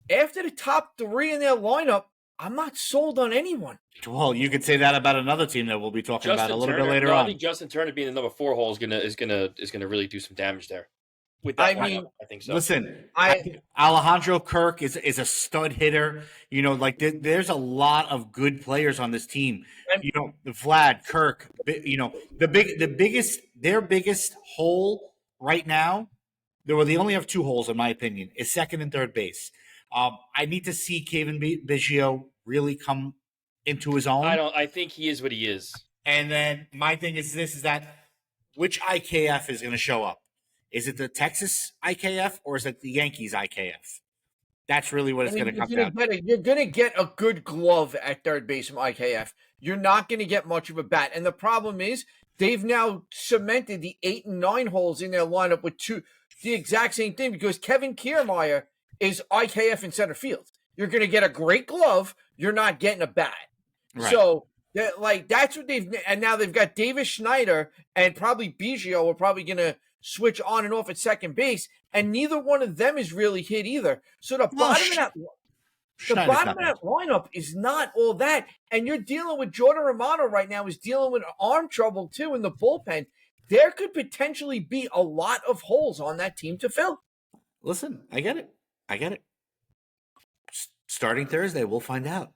after the top 3 in their lineup, I'm not sold on anyone. Well, you could say that about another team that we'll be talking about a little bit later on. I think Justin Turner being the number 4 hole is gonna really do some damage there. With that lineup, I think so. Listen, Alejandro Kirk is a stud hitter. You know, like there's a lot of good players on this team. You know, Vlad, Kirk. You know, their biggest hole right now. They only have 2 holes, in my opinion, is second and third base. I need to see Kevin Biggio really come into his own. I think he is what he is. And then my thing is that which IKF is going to show up? Is it the Texas IKF or is it the Yankees IKF? That's really what it's going to come down to. You're going to get a good glove at third base from IKF. You're not going to get much of a bat. And the problem is they've now cemented the 8 and 9 holes in their lineup with the exact same thing because Kevin Kiermaier is IKF in center field. You're going to get a great glove. You're not getting a bat. Right. So, that's what and now they've got Davis Schneider and probably Biggio are probably going to switch on and off at second base, and neither one of them is really hit either. So the bottom of that lineup is not all that. And you're dealing with Jordan Romano right now is dealing with arm trouble too in the bullpen. There could potentially be a lot of holes on that team to fill. Listen, I get it. Starting Thursday, we'll find out.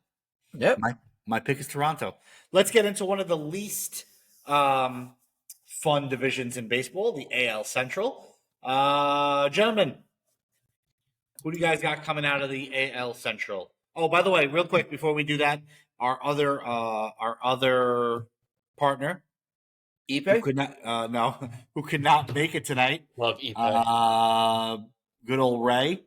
Yep. My pick is Toronto. Let's get into one of the least fun divisions in baseball, the AL Central. Gentlemen, who do you guys got coming out of the AL Central? Oh, by the way, real quick before we do that, our other partner, Ippei, who could not make it tonight. Love Ippei. Good old Ray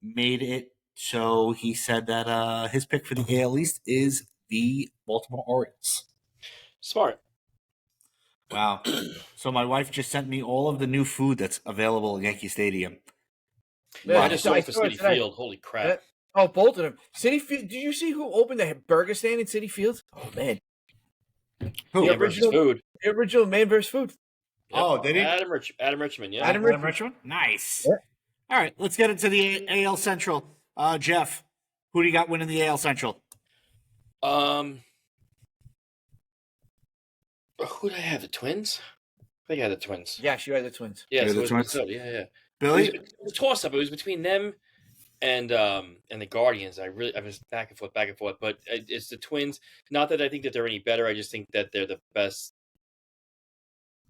made it. So he said that his pick for the AL East is the Baltimore Orioles. Smart. Wow. So my wife just sent me all of the new food that's available at Yankee Stadium. Yeah, I just saw it for City Field. Holy crap. Both of them. City Field. Did you see who opened the burger stand in City Field? Oh, man. Who? The original Man vs. Food. Yep. Oh, did he? Adam Richmond, yeah. Adam Richmond? Nice. Yeah. All right, let's get into the AL Central. Jeff, who do you got winning the AL Central? Who did I have? The Twins? I think I had the Twins. Yes, you had the Twins. Yeah, so the Twins. Yeah. Billy? It was a toss-up. It was between them and the Guardians. I was back and forth. But it's the Twins. Not that I think that they're any better. I just think that they're the best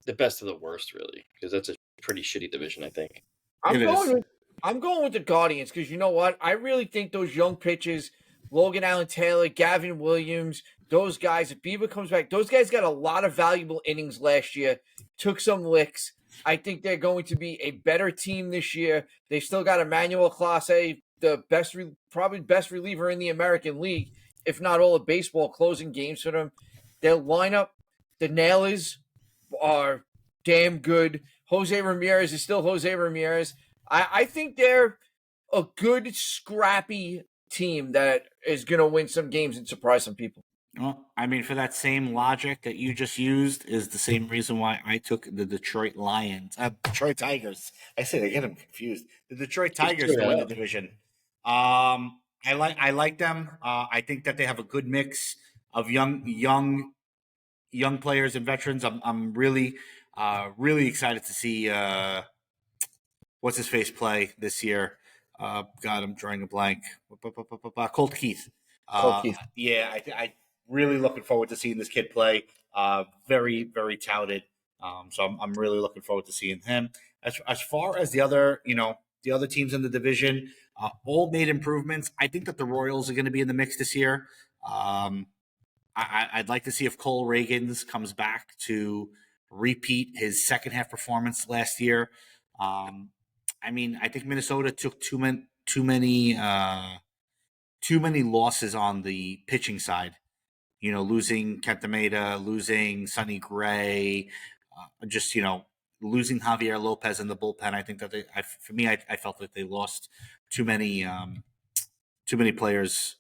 of the worst, really, because that's a pretty shitty division, I think. I'm going with the Guardians because you know what? I really think those young pitchers, Logan Allen Taylor, Gavin Williams, those guys, if Bieber comes back, those guys got a lot of valuable innings last year, took some licks. I think they're going to be a better team this year. They've still got Emmanuel Clase, the probably best reliever in the American League, if not all of baseball, closing games for them. Their lineup, the Nailers, are damn good. Jose Ramirez is still Jose Ramirez. I think they're a good, scrappy team that is going to win some games and surprise some people. Well, I mean, for that same logic that you just used is the same reason why I took the Detroit Tigers. I said I get them confused. The Detroit Tigers to win the division. I like them. I think that they have a good mix of young players and veterans. I'm really excited to see what's his face play this year. God, I'm drawing a blank. Colt Keith. Yeah, I really looking forward to seeing this kid play. Very, very touted. So I'm really looking forward to seeing him. As far as the other, the other teams in the division, all made improvements. I think that the Royals are going to be in the mix this year. I'd like to see if Cole Reagans comes back to repeat his second half performance last year. I mean, I think Minnesota took too many losses on the pitching side. Losing Kentameda, losing Sonny Gray, losing Javier Lopez in the bullpen. I think that I felt that they lost too many players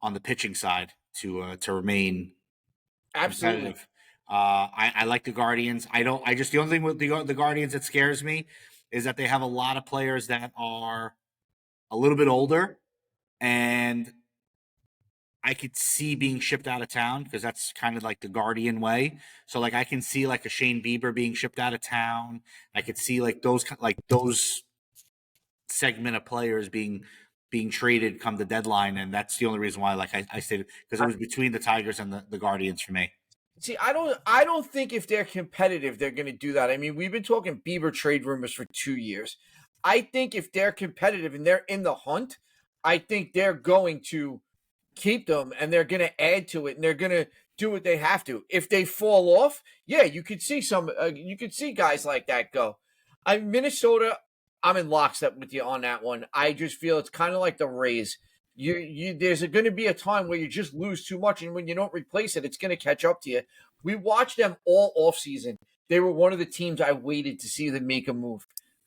on the pitching side to remain Absolutely. competitive. I like the Guardians. The only thing with the Guardians that scares me is that they have a lot of players that are a little bit older, and I could see being shipped out of town because that's kind of like the Guardian way. So like I can see like a Shane Bieber being shipped out of town. I could see like those segment of players being traded come the deadline, and that's the only reason why I stated, because it was between the Tigers and the Guardians for me. See, I don't think if they're competitive, they're going to do that. I mean, we've been talking Bieber trade rumors for 2 years. I think if they're competitive and they're in the hunt, I think they're going to keep them and they're going to add to it and they're going to do what they have to. If they fall off, yeah, you could see guys like that go. Minnesota, I'm in lockstep with you on that one. I just feel it's kind of like the Rays. There's going to be a time where you just lose too much, and when you don't replace it, it's going to catch up to you. We watched them all off season. They were one of the teams I waited to see them make a move.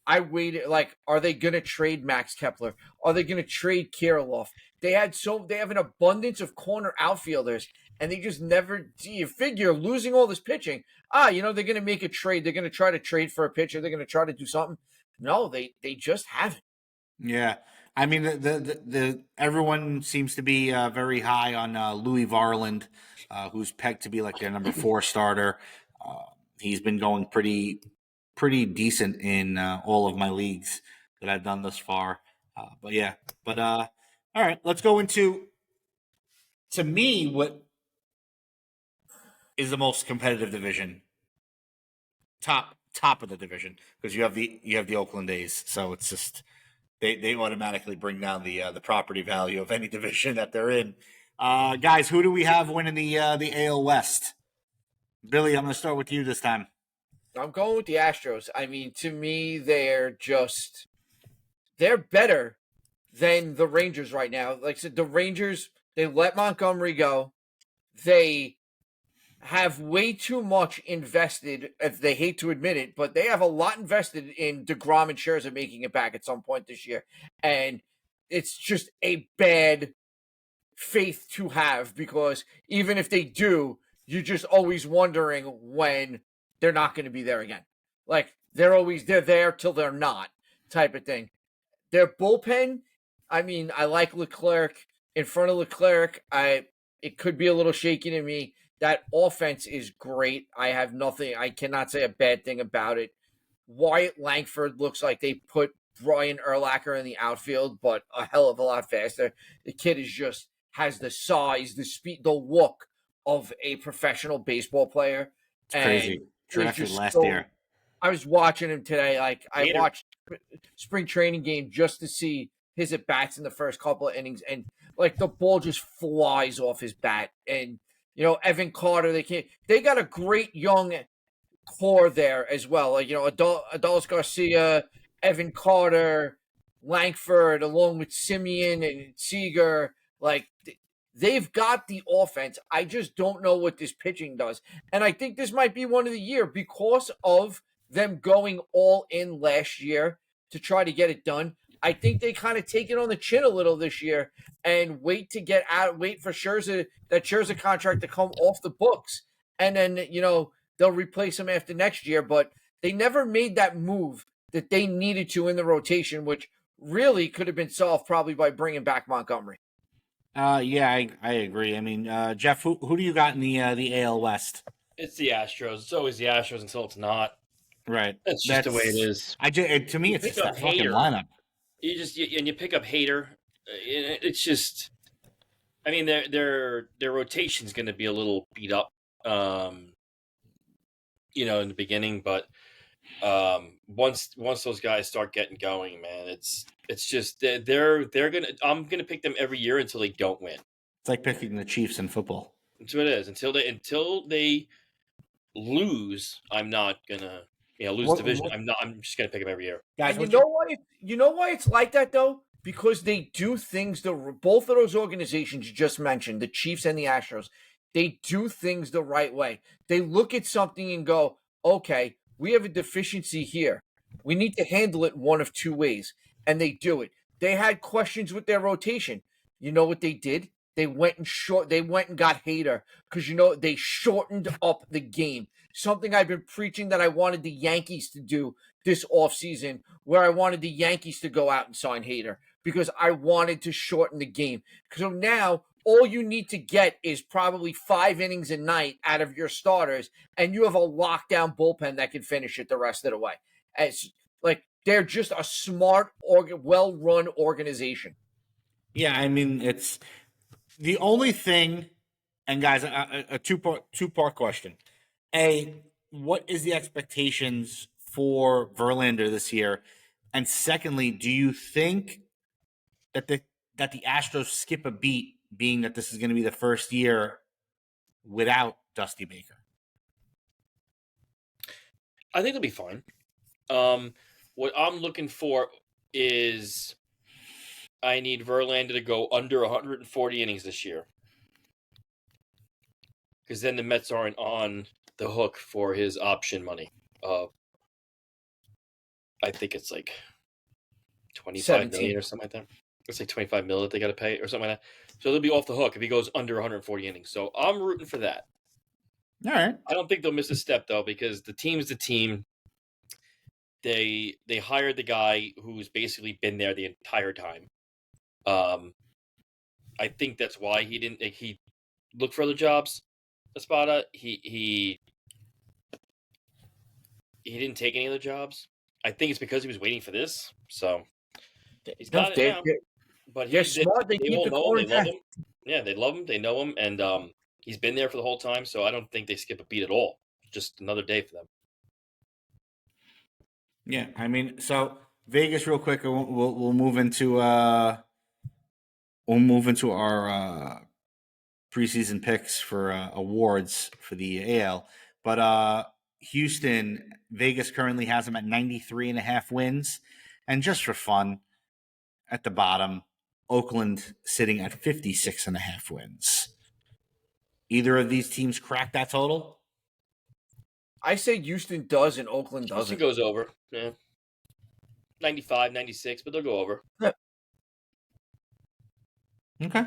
I waited, are they going to trade Max Kepler? Are they going to trade Kirilloff? They have an abundance of corner outfielders, and they just never. You figure losing all this pitching, they're going to make a trade. They're going to try to trade for a pitcher. They're going to try to do something. No, they just haven't. Yeah. I mean, the everyone seems to be very high on Louis Varland, who's pegged to be like their number 4 starter. He's been going pretty decent in all of my leagues that I've done thus far. All right, let's go into, to me, what is the most competitive division. Top of the division, because you have the Oakland A's, so it's just. They automatically bring down the property value of any division that they're in. Guys, who do we have winning the AL West? Billy, I'm going to start with you this time. I'm going with the Astros. I mean, to me, they're better than the Rangers right now. Like I said, the Rangers, they let Montgomery go. They have way too much invested, if they hate to admit it, but they have a lot invested in DeGrom and Scherzer making it back at some point this year. And it's just a bad faith to have, because even if they do, you're just always wondering when they're not going to be there again. Like, they're there till they're not, type of thing. Their bullpen, I mean, I like Leclerc. In front of Leclerc, it could be a little shaky to me. That offense is great. I cannot say a bad thing about it. Wyatt Langford looks like they put Brian Urlacher in the outfield, but a hell of a lot faster. The kid has the size, the speed, the look of a professional baseball player. It's crazy. Drafted last year. I was watching him today. I watched spring training game just to see his at-bats in the first couple of innings, and the ball just flies off his bat. And Evan Carter, they got a great young core there as well. Adolis Garcia, Evan Carter, Langford, along with Simeon and Seager. They've got the offense. I just don't know what this pitching does. And I think this might be one of the year, because of them going all in last year to try to get it done. I think they kind of take it on the chin a little this year and wait for that Scherzer contract to come off the books, and then they'll replace him after next year. But they never made that move that they needed to in the rotation, which really could have been solved probably by bringing back Montgomery. Yeah, I agree. I mean, Jeff, who do you got in the AL West? It's the Astros. It's always the Astros until it's not. Right. That's just the way it is. To me, You it's pick just up that fucking Hader. lineup. You pick up Hader. It's just, I mean, their rotation's going to be a little beat up, in the beginning, but once those guys start getting going, man, it's just I'm gonna pick them every year until they don't win. It's like picking the Chiefs in football. That's what it is. Until they lose, I'm not gonna lose division. I'm just gonna pick them every year. Guys, you know why it's like that though? Because they do things both of those organizations you just mentioned, the Chiefs and the Astros, they do things the right way. They look at something and go, okay, we have a deficiency here. We need to handle it one of two ways. And they do it. They had questions with their rotation. You know what they did? They went and got Hader because they shortened up the game. Something I've been preaching that I wanted the Yankees to do this offseason, where I wanted the Yankees to go out and sign Hader because I wanted to shorten the game. So now all you need to get is probably 5 innings a night out of your starters, and you have a lockdown bullpen that can finish it the rest of the way. It's like they're just a smart, well-run organization. Yeah, I mean, it's the only thing. And guys, a two-part question. What is the expectations for Verlander this year? And secondly, do you think that the Astros skip a beat, being that this is going to be the first year without Dusty Baker? I think they'll be fine. What I'm looking for is I need Verlander to go under 140 innings this year, because then the Mets aren't on the hook for his option money. I think it's like 25 million or something like that. It's like 25 million that they got to pay or something like that. So they'll be off the hook if he goes under 140 innings. So I'm rooting for that. All right. I don't think they'll miss a step though, because the team's the team. They hired the guy who's basically been there the entire time. I think that's why he looked for other jobs. Espada, he didn't take any other jobs. I think it's because he was waiting for this. So he's got it now. But they're smart. They keep the core intact. Love him. Yeah, they love him. They know him, and he's been there for the whole time. So I don't think they skip a beat at all. Just another day for them. Yeah, I mean, so Vegas, real quick. We'll move into our preseason picks for awards for the AL. But Houston, Vegas currently has them at 93.5 wins, and just for fun, at the bottom, Oakland sitting at 56.5 wins. Either of these teams crack that total? I say Houston does and Oakland doesn't. Houston goes over. Yeah. 95, 96, but they'll go over. Yeah. Okay.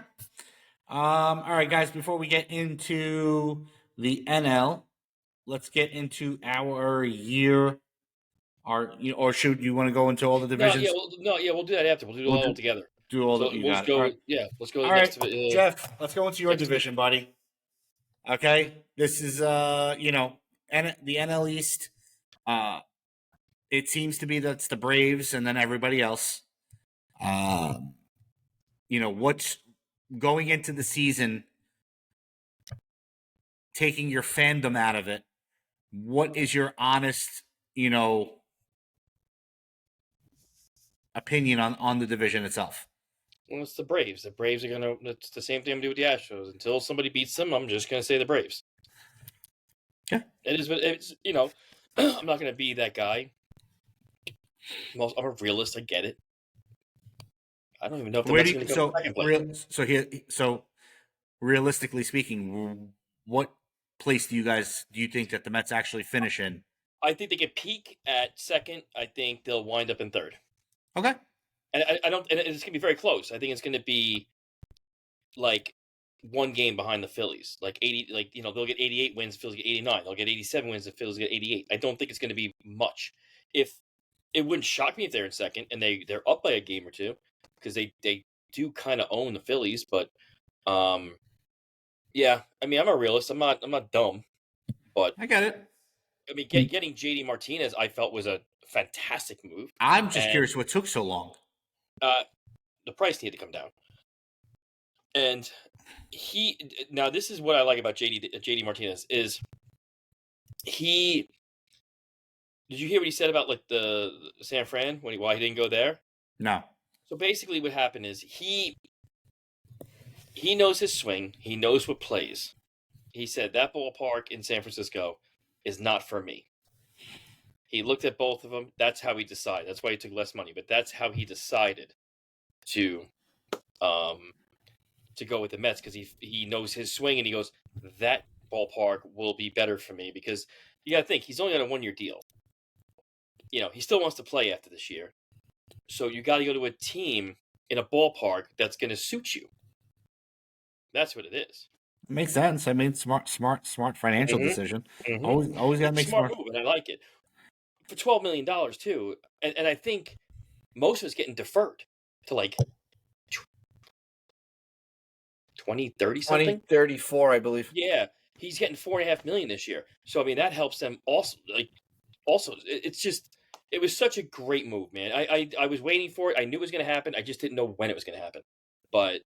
All right, guys, before we get into the NL, let's get into our year. Or should you want to go into all the divisions? We'll do that after. We'll do it all together. Do all so that you we'll got. Go, right. Yeah, let's go. All next right, to, Jeff, let's go into your division, buddy. Okay, this is and the NL East. It seems to be that's the Braves and then everybody else. What's going into the season, taking your fandom out of it. What is your honest, opinion on the division itself? Well, it's the Braves. The Braves are it's the same thing I'm doing with the Astros. Until somebody beats them, I'm just gonna say the Braves. Okay. It's I'm not gonna be that guy. I'm a realist. I get it. I don't even know if the Mets are gonna go second place. So realistically speaking, what place do you think that the Mets actually finish in? I think they can peak at second. I think they'll wind up in third. Okay. And I don't. And it's gonna be very close. I think it's gonna be like one game behind the Phillies. Like 80. Like they'll get 88 wins. The Phillies get 89. They'll get 87 wins. The Phillies get 88. I don't think it's gonna be much. If it wouldn't shock me if they're in second and they're up by a game or two because they do kind of own the Phillies. But yeah. I mean, I'm a realist. I'm not dumb. But I get it. I mean, getting JD Martinez, I felt was a fantastic move. I'm just curious what took so long. The price needed to come down, and now this is what I like about JD Martinez is he. Did you hear what he said about like the San Fran why he didn't go there? No. So basically, what happened is he knows his swing. He knows what plays. He said that ballpark in San Francisco is not for me. He looked at both of them. That's how he decided. That's why he took less money. But that's how he decided to go with the Mets because he knows his swing and he goes, that ballpark will be better for me because you got to think he's only got a 1-year deal. He still wants to play after this year. So you got to go to a team in a ballpark that's going to suit you. That's what it is. Makes sense. I mean, smart financial decision. Mm-hmm. Always got to make smart move, and I like it. For $12 million too, and I think most of it's getting deferred to like 2030 something. 2034, I believe. Yeah, he's getting $4.5 million this year. So I mean that helps them also. It's just it was such a great move, man. I was waiting for it. I knew it was going to happen. I just didn't know when it was going to happen. But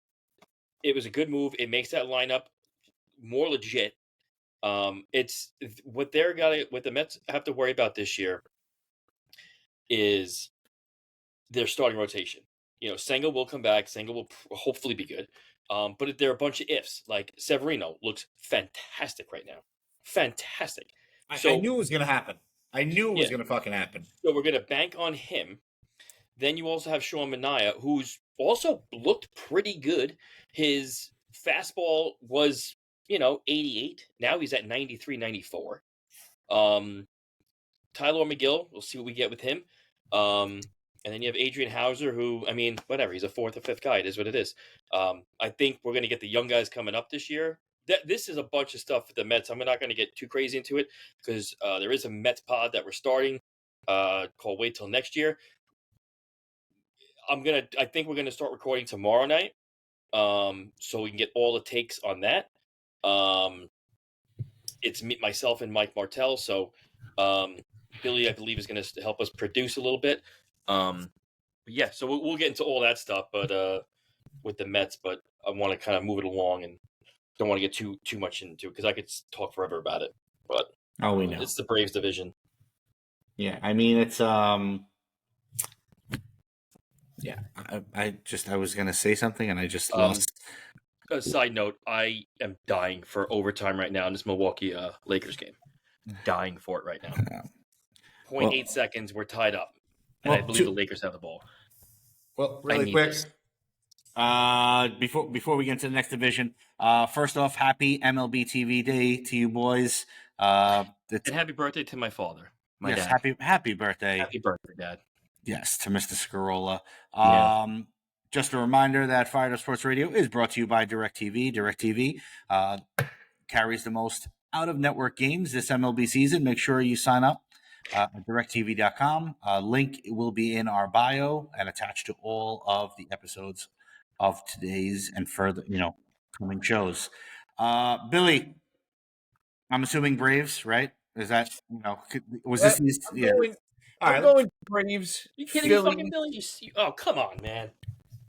it was a good move. It makes that lineup more legit. It's what the Mets have to worry about this year is their starting rotation. Senga will come back. Senga will hopefully be good. But there are a bunch of ifs. Like Severino looks fantastic right now. Fantastic. I knew it was going to happen. I knew it was going to fucking happen. So we're going to bank on him. Then you also have Sean Manaea, who's also looked pretty good. His fastball was, 88. Now he's at 93, 94. Tyler McGill, we'll see what we get with him. And then you have Adrian Hauser, who, I mean, whatever, he's a 4th or 5th guy. It is what it is. I think we're going to get the young guys coming up this year. This is a bunch of stuff with the Mets. I'm not going to get too crazy into it because there is a Mets pod that we're starting called Wait Till Next Year. I think we're going to start recording tomorrow night so we can get all the takes on that. It's myself and Mike Martell. So Billy, I believe, is going to help us produce a little bit. Yeah, so we'll get into all that stuff, but with the Mets. But I want to kind of move it along and don't want to get too much into it because I could talk forever about it. But we know it's the Braves division. Yeah, I mean it's yeah. I was gonna say something and I just lost. A side note: I am dying for overtime right now in this Milwaukee Lakers game. Dying for it right now. 0.8 seconds, we're tied up, and I believe the Lakers have the ball. Well, really quick, before we get into the next division, first off, happy MLB TV Day to you boys. And happy birthday to my father, my dad. Happy birthday. Happy birthday, Dad. Yes, to Mr. Scarola. Yeah. Just a reminder that Fired Up Sports Radio is brought to you by DirecTV. DirecTV carries the most out-of-network games this MLB season. Make sure you sign up at directtv.com. Link will be in our bio and attached to all of the episodes of today's and further, coming shows. Billy, I'm assuming Braves, right? Is that, was this? I'm going Braves. You kidding me, fucking Billy? Oh, come on, man.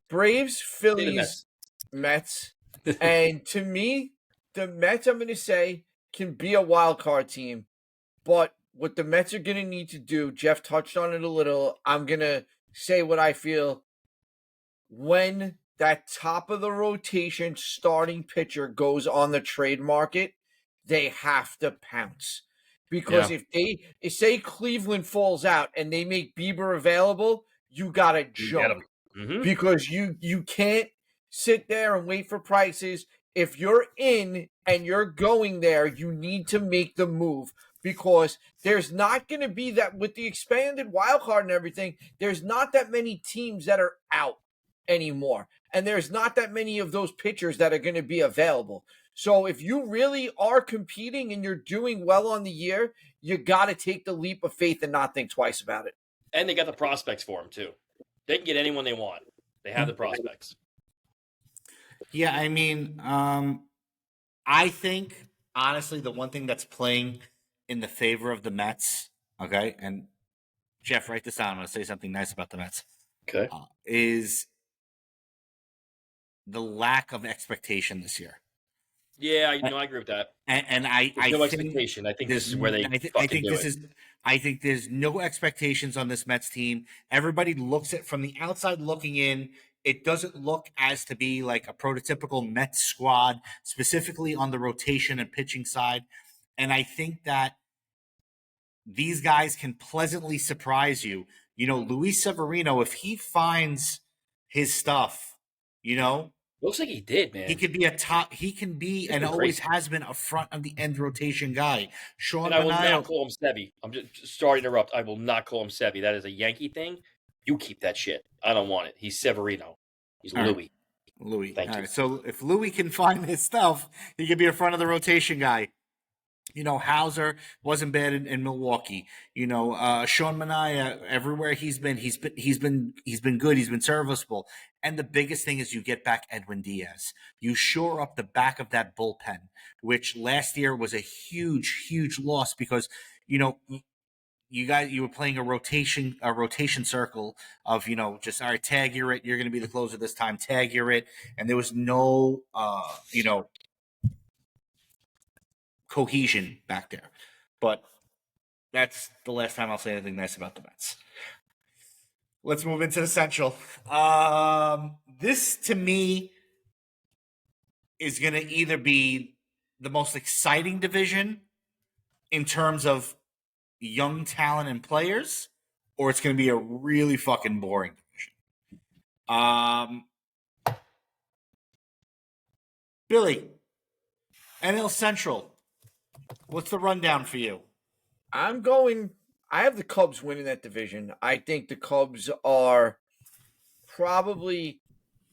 Braves, Phillies, Mets. And to me, the Mets, I'm going to say, can be a wild card team. But what the Mets are going to need to do, Jeff touched on it a little, I'm going to say what I feel. When that top of the rotation starting pitcher goes on the trade market, they have to pounce. Because if say Cleveland falls out and they make Bieber available, you got to jump. Mm-hmm. Because you can't sit there and wait for prices. If you're in and you're going there, you need to make the move because there's not going to be that with the expanded wild card and everything. There's not that many teams that are out anymore, and there's not that many of those pitchers that are going to be available. So if you really are competing and you're doing well on the year, you got to take the leap of faith and not think twice about it. And they got the prospects for him too. They can get anyone they want. They have the prospects. Yeah, I mean, I think honestly the one thing that's playing in the favor of the Mets, okay, and Jeff, write this down. I'm going to say something nice about the Mets. Okay. Is the lack of expectation this year. Yeah, I agree with that. And I no think expectation. I think this is where they I think there's no expectations on this Mets team. Everybody looks at from the outside looking in. It doesn't look as to be like a prototypical Mets squad, specifically on the rotation and pitching side. And I think that these guys can pleasantly surprise you. You know, Luis Severino, if he finds his stuff, you know, looks like he did, man. he could be a top. He can be and always has been a front of the end rotation guy. Sean And I will Manaea, not call him Sevy. I'm just sorry to interrupt. I will not call him Sevy. That is a Yankee thing. You keep that shit. I don't want it. He's Severino. He's All Louis. right. Louis. Thank you. Right. So if Louis can find his stuff, he could be a front of the rotation guy. You know, Hauser wasn't bad in Milwaukee. You know, Sean Manaea, everywhere he's been good. He's been serviceable. And the biggest thing is you get back Edwin Diaz. You shore up the back of that bullpen, which last year was a huge, huge loss because, you know, you were playing a rotation circle of, you know, just all right, tag you're it. You're going to be the closer this time. Tag you're it. And there was no, you know, cohesion back there. But that's the last time I'll say anything nice about the Mets. Let's move into the Central. This to me is going to either be the most exciting division in terms of young talent and players, or it's going to be a really fucking boring division. Billy, NL Central. What's the rundown for you? I have the Cubs winning that division. I think the Cubs are probably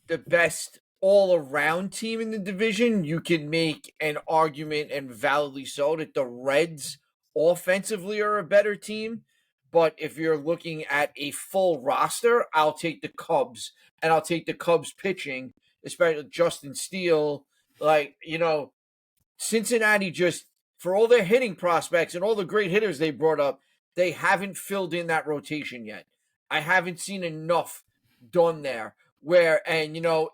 the best all-around team in the division. You can make an argument, and validly so, that the Reds offensively are a better team. But if you're looking at a full roster, I'll take the Cubs, and I'll take the Cubs pitching, especially Justin Steele. Like, you know, Cincinnati just, for all their hitting prospects and all the great hitters they brought up, they haven't filled in that rotation yet. I haven't seen enough done there and, you know,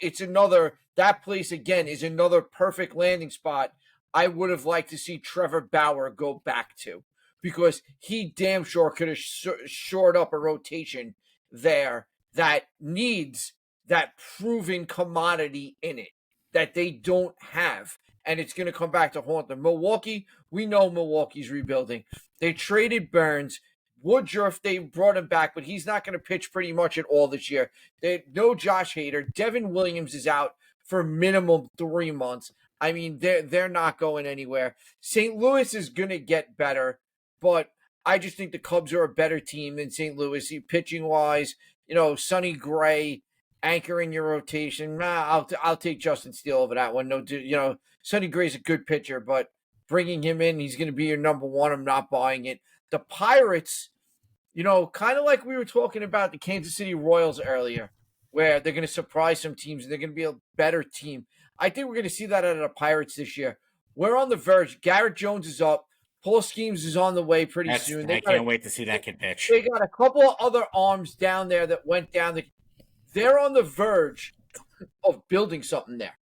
that place again is another perfect landing spot I would have liked to see Trevor Bauer go back to, because he damn sure could have shored up a rotation there that needs that proven commodity in it that they don't have. And it's going to come back to haunt them. Milwaukee, we know Milwaukee's rebuilding. They traded Burns. Woodruff, they brought him back, but he's not going to pitch pretty much at all this year. No Josh Hader. Devin Williams is out for minimum 3 months. I mean, they're not going anywhere. St. Louis is going to get better, but I just think the Cubs are a better team than St. Louis. Pitching-wise, you know, Sonny Gray anchoring your rotation. I'll take Justin Steele over that one. No, you know, Sonny Gray's a good pitcher, but bringing him in, he's going to be your number one. I'm not buying it. The Pirates, you know, kind of like we were talking about the Kansas City Royals earlier, where they're going to surprise some teams and they're going to be a better team. I think we're going to see that out of the Pirates this year. We're on the verge. Garrett Jones is up. Paul Skeens is on the way pretty soon. I can't wait to see that kid pitch. They got a couple of other arms down there that went down. They're on the verge of building something there.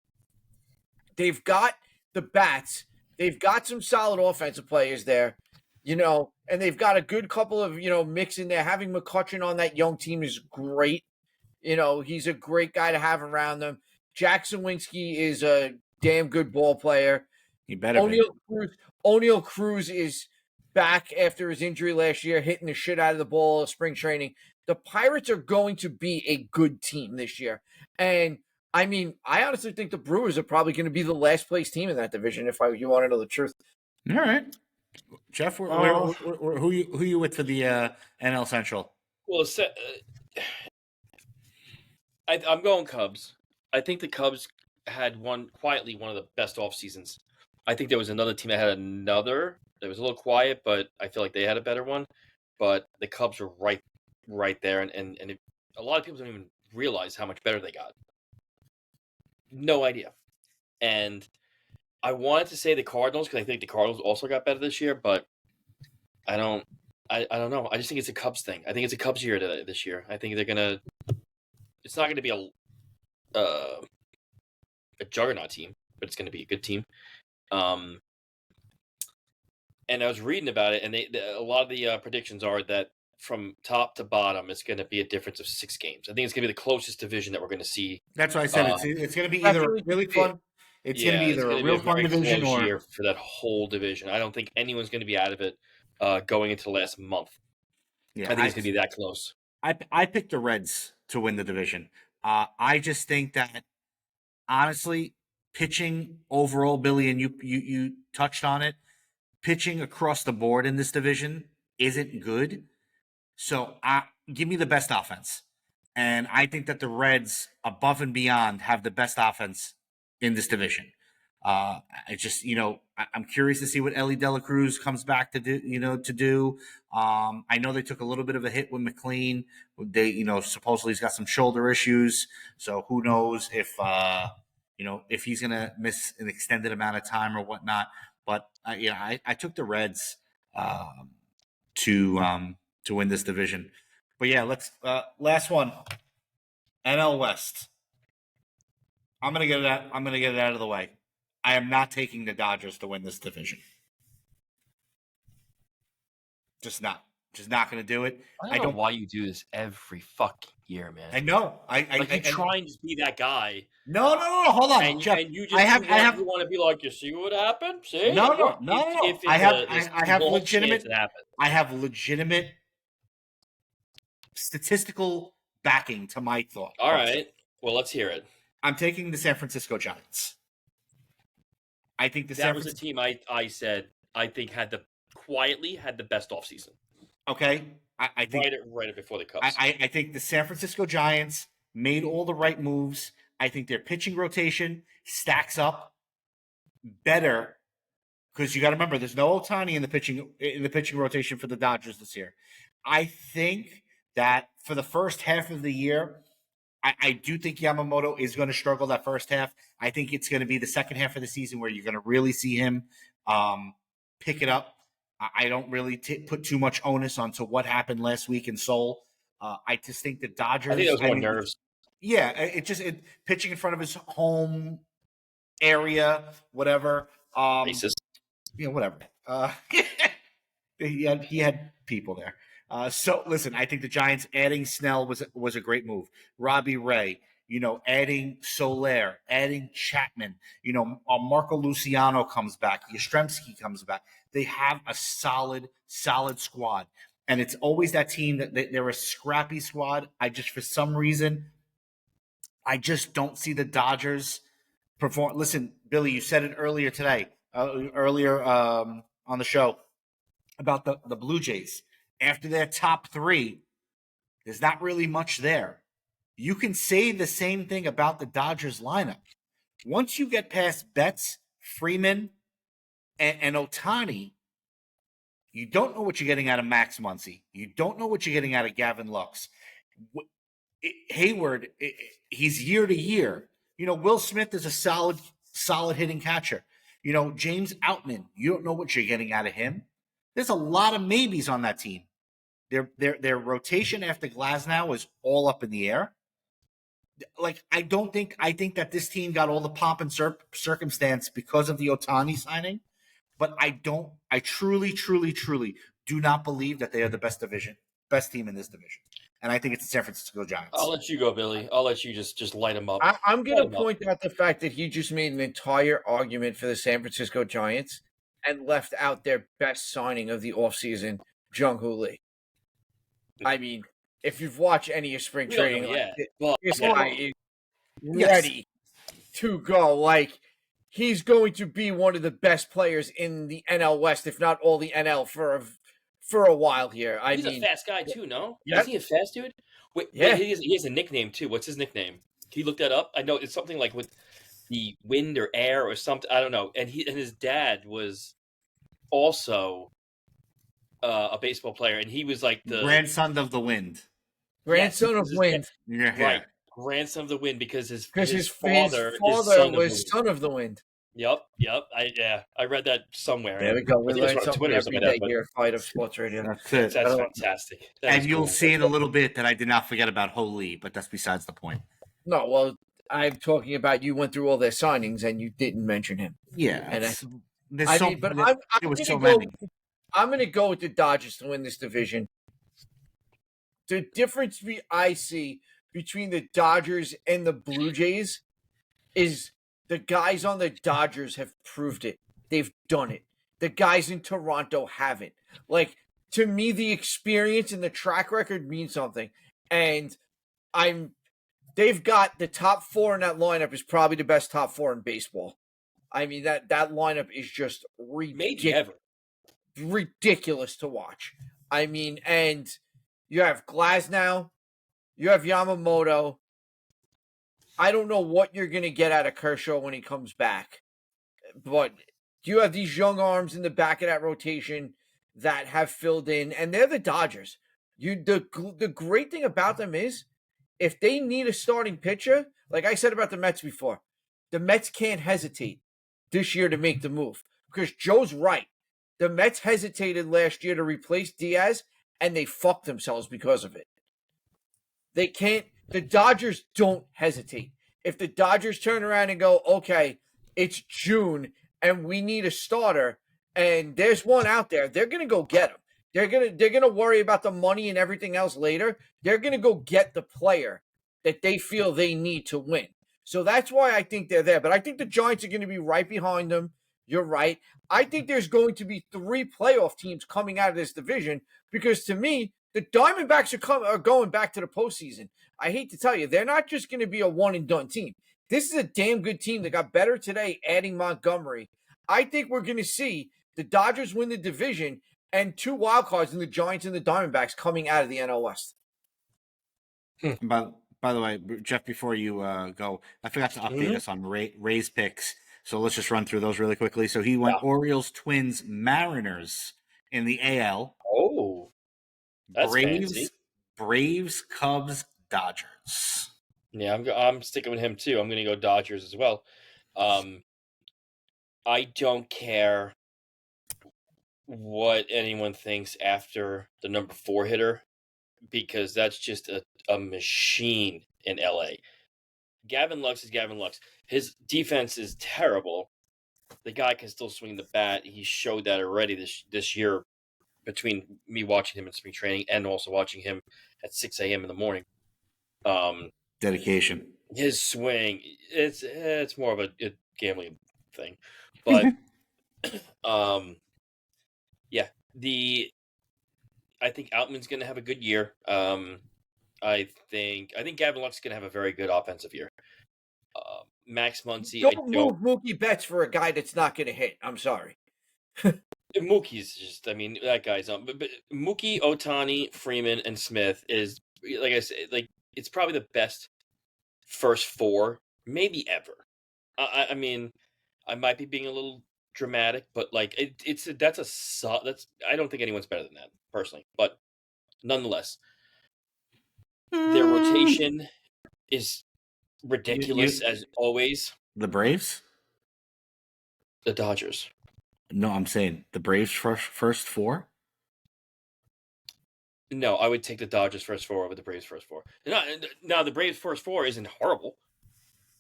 They've got the bats. They've got some solid offensive players there, you know, and they've got a good couple of, you know, mix in there. Having McCutcheon on that young team is great. You know, he's a great guy to have around them. Jackson Winsky is a damn good ball player. He better O'Neal Cruz is back after his injury last year, hitting the shit out of the ball of spring training. The Pirates are going to be a good team this year. And, I mean, I honestly think the Brewers are probably going to be the last place team in that division, if you want to know the truth. All right. Jeff, Oh. who you with for the NL Central? Well, I'm going Cubs. I think the Cubs had one of the best off seasons. I think there was another team that had another. That was a little quiet, but I feel like they had a better one. But the Cubs were right there, and a lot of people don't even realize how much better they got. No idea. And I wanted to say the Cardinals because I think the Cardinals also got better this year, but I don't. I don't know. I just think it's a Cubs thing. I think it's a Cubs year this year. I think they're gonna. It's not going to be a juggernaut team, but it's going to be a good team. And I was reading about it, and a lot of the predictions are that from top to bottom, it's going to be a difference of 6 games. I think it's going to be the closest division that we're going to see. That's why I said it's going to be either a really fun. It's going to be either a real fun division or year for that whole division. I don't think anyone's going to be out of it going into the last month. Yeah, I think it's going to be that close. I picked the Reds to win the division. I just think that honestly, pitching overall, Billy, and you touched on it. Pitching across the board in this division isn't good. So give me the best offense. And I think that the Reds, above and beyond, have the best offense in this division. I just, I'm curious to see what Ellie De La Cruz comes back to do. I know they took a little bit of a hit with McLean. They, supposedly he's got some shoulder issues. So who knows if he's going to miss an extended amount of time or whatnot. But I took the Reds to win this division. But yeah, let's last one. NL West. I'm gonna get it out of the way. I am not taking the Dodgers to win this division. Just not going to do it. I don't know why you do this every fucking year, man. I know. I try and just be that guy. No. Hold on, Jeff. And you just you want to be like, you see what happened? See? No. I have legitimate statistical backing to my thought. All right. Well, let's hear it. I'm taking the San Francisco Giants. I think that was a team I said I think had the best offseason. Okay. I think right before the Cubs. I think the San Francisco Giants made all the right moves. I think their pitching rotation stacks up better because you got to remember there's no Ohtani in the pitching rotation for the Dodgers this year. I think that for the first half of the year, I do think Yamamoto is going to struggle that first half. I think it's going to be the second half of the season where you're going to really see him pick it up. I don't really put too much onus onto what happened last week in Seoul. I just think the Dodgers. I think it was more nerves. Yeah, pitching in front of his home area, whatever. Racist. Whatever. He had people there. So listen, I think the Giants adding Snell was a great move. Robbie Ray, adding Soler, adding Chapman, Marco Luciano comes back, Yastrzemski comes back. They have a solid squad. And it's always that team that they're a scrappy squad. For some reason, I just don't see the Dodgers perform. Listen, Billy, you said it earlier today, on the show about the Blue Jays. After their top 3, there's not really much there. You can say the same thing about the Dodgers lineup. Once you get past Betts, Freeman, and Ohtani, you don't know what you're getting out of Max Muncy. You don't know what you're getting out of Gavin Lux. Hayward, he's year to year. Will Smith is a solid hitting catcher. James Outman, you don't know what you're getting out of him. There's a lot of maybes on that team. Their rotation after Glasnow is all up in the air. I think that this team got all the pomp and circumstance because of the Ohtani signing, but I truly do not believe that they are the best team in this division. And I think it's the San Francisco Giants. I'll let you go, Billy. I'll let you just light them up. I'm going to point out the fact that he just made an entire argument for the San Francisco Giants and left out their best signing of the offseason, Jung-Hoo Lee. I mean, if you've watched any of spring training, this guy is ready to go. he's going to be one of the best players in the NL West, if not all the NL for a while here. I He's mean, a fast guy too, no? yeah. Isn't he a fast dude? Wait, Yeah. he has a nickname too. What's his nickname? Can you look that up? I know it's something like with the wind or air or something. I don't know. And his dad was also a baseball player, and he was like the Grandson of the wind. grandson Yes, of Wind, Yeah. right? Grandson of the wind because because his his father is father son of the was wind. son of the Wind. Yep. I read that somewhere. There we go. I We think it was learn on something Twitter or every something day like that. But here at Fight of Sports Radio. That's it. that's I don't- fantastic. That And is you'll cool. see in a little bit that I did not forget about Holy, but that's besides the point. No, well, I'm talking about you went through all their signings and you didn't mention him. Yeah. And there's I so, mean, but there I'm was gonna so go. many. I'm going to go with the Dodgers to win this division. The difference I see between the Dodgers and the Blue Jays is the guys on the Dodgers have proved it. They've done it. The guys in Toronto haven't. Like, to me, the experience and the track record means something. And they've got the top four in that lineup is probably the best top four in baseball. I mean, that lineup is just Maybe ever. ridiculous to watch. I mean, and you have Glasnow, you have Yamamoto. I don't know what you're going to get out of Kershaw when he comes back, but you have these young arms in the back of that rotation that have filled in, and they're the Dodgers. The great thing about them is if they need a starting pitcher, like I said about the Mets before, the Mets can't hesitate this year to make the move because Joe's right. The Mets hesitated last year to replace Diaz, and they fucked themselves because of it. They can't. The Dodgers don't hesitate. If the Dodgers turn around and go, okay, it's June and we need a starter, and there's one out there, they're gonna go get him. They're gonna worry about the money and everything else later. They're gonna go get the player that they feel they need to win. So that's why I think they're there. But I think the Giants are going to be right behind them. You're right. I think there's going to be 3 playoff teams coming out of this division because to me, the Diamondbacks are going back to the postseason. I hate to tell you, they're not just going to be a one-and-done team. This is a damn good team that got better today, adding Montgomery. I think we're going to see the Dodgers win the division and 2 wild cards in the Giants and the Diamondbacks coming out of the NL West. By the way, Jeff, before you go, I forgot to update us on Ray's picks. So let's just run through those really quickly. So he went Orioles, Twins, Mariners in the AL. Oh, that's fancy. Braves, Cubs, Dodgers. Yeah, I'm sticking with him too. I'm going to go Dodgers as well. I don't care what anyone thinks after the number 4 hitter because that's just a machine in LA. Gavin Lux is Gavin Lux. His defense is terrible. The guy can still swing the bat. He showed that already this year between me watching him in spring training and also watching him at 6 a.m. in the morning. Dedication. His swing, it's more of a gambling thing. But yeah, I think Outman's going to have a good year. I think Gavin Lux is going to have a very good offensive year. Max Muncy, Don't move Mookie Betts for a guy that's not going to hit. I'm sorry. Mookie's just, I mean, that guy's on. But Mookie, Ohtani, Freeman, and Smith is, like I said, like it's probably the best first 4, maybe ever. I mean, I might be being a little dramatic, but like that's I don't think anyone's better than that personally. But nonetheless, their rotation is ridiculous as always. The Braves? The Dodgers. No, I'm saying the Braves first 4. No, I would take the Dodgers first 4 over the Braves first 4. Now the Braves first 4 isn't horrible.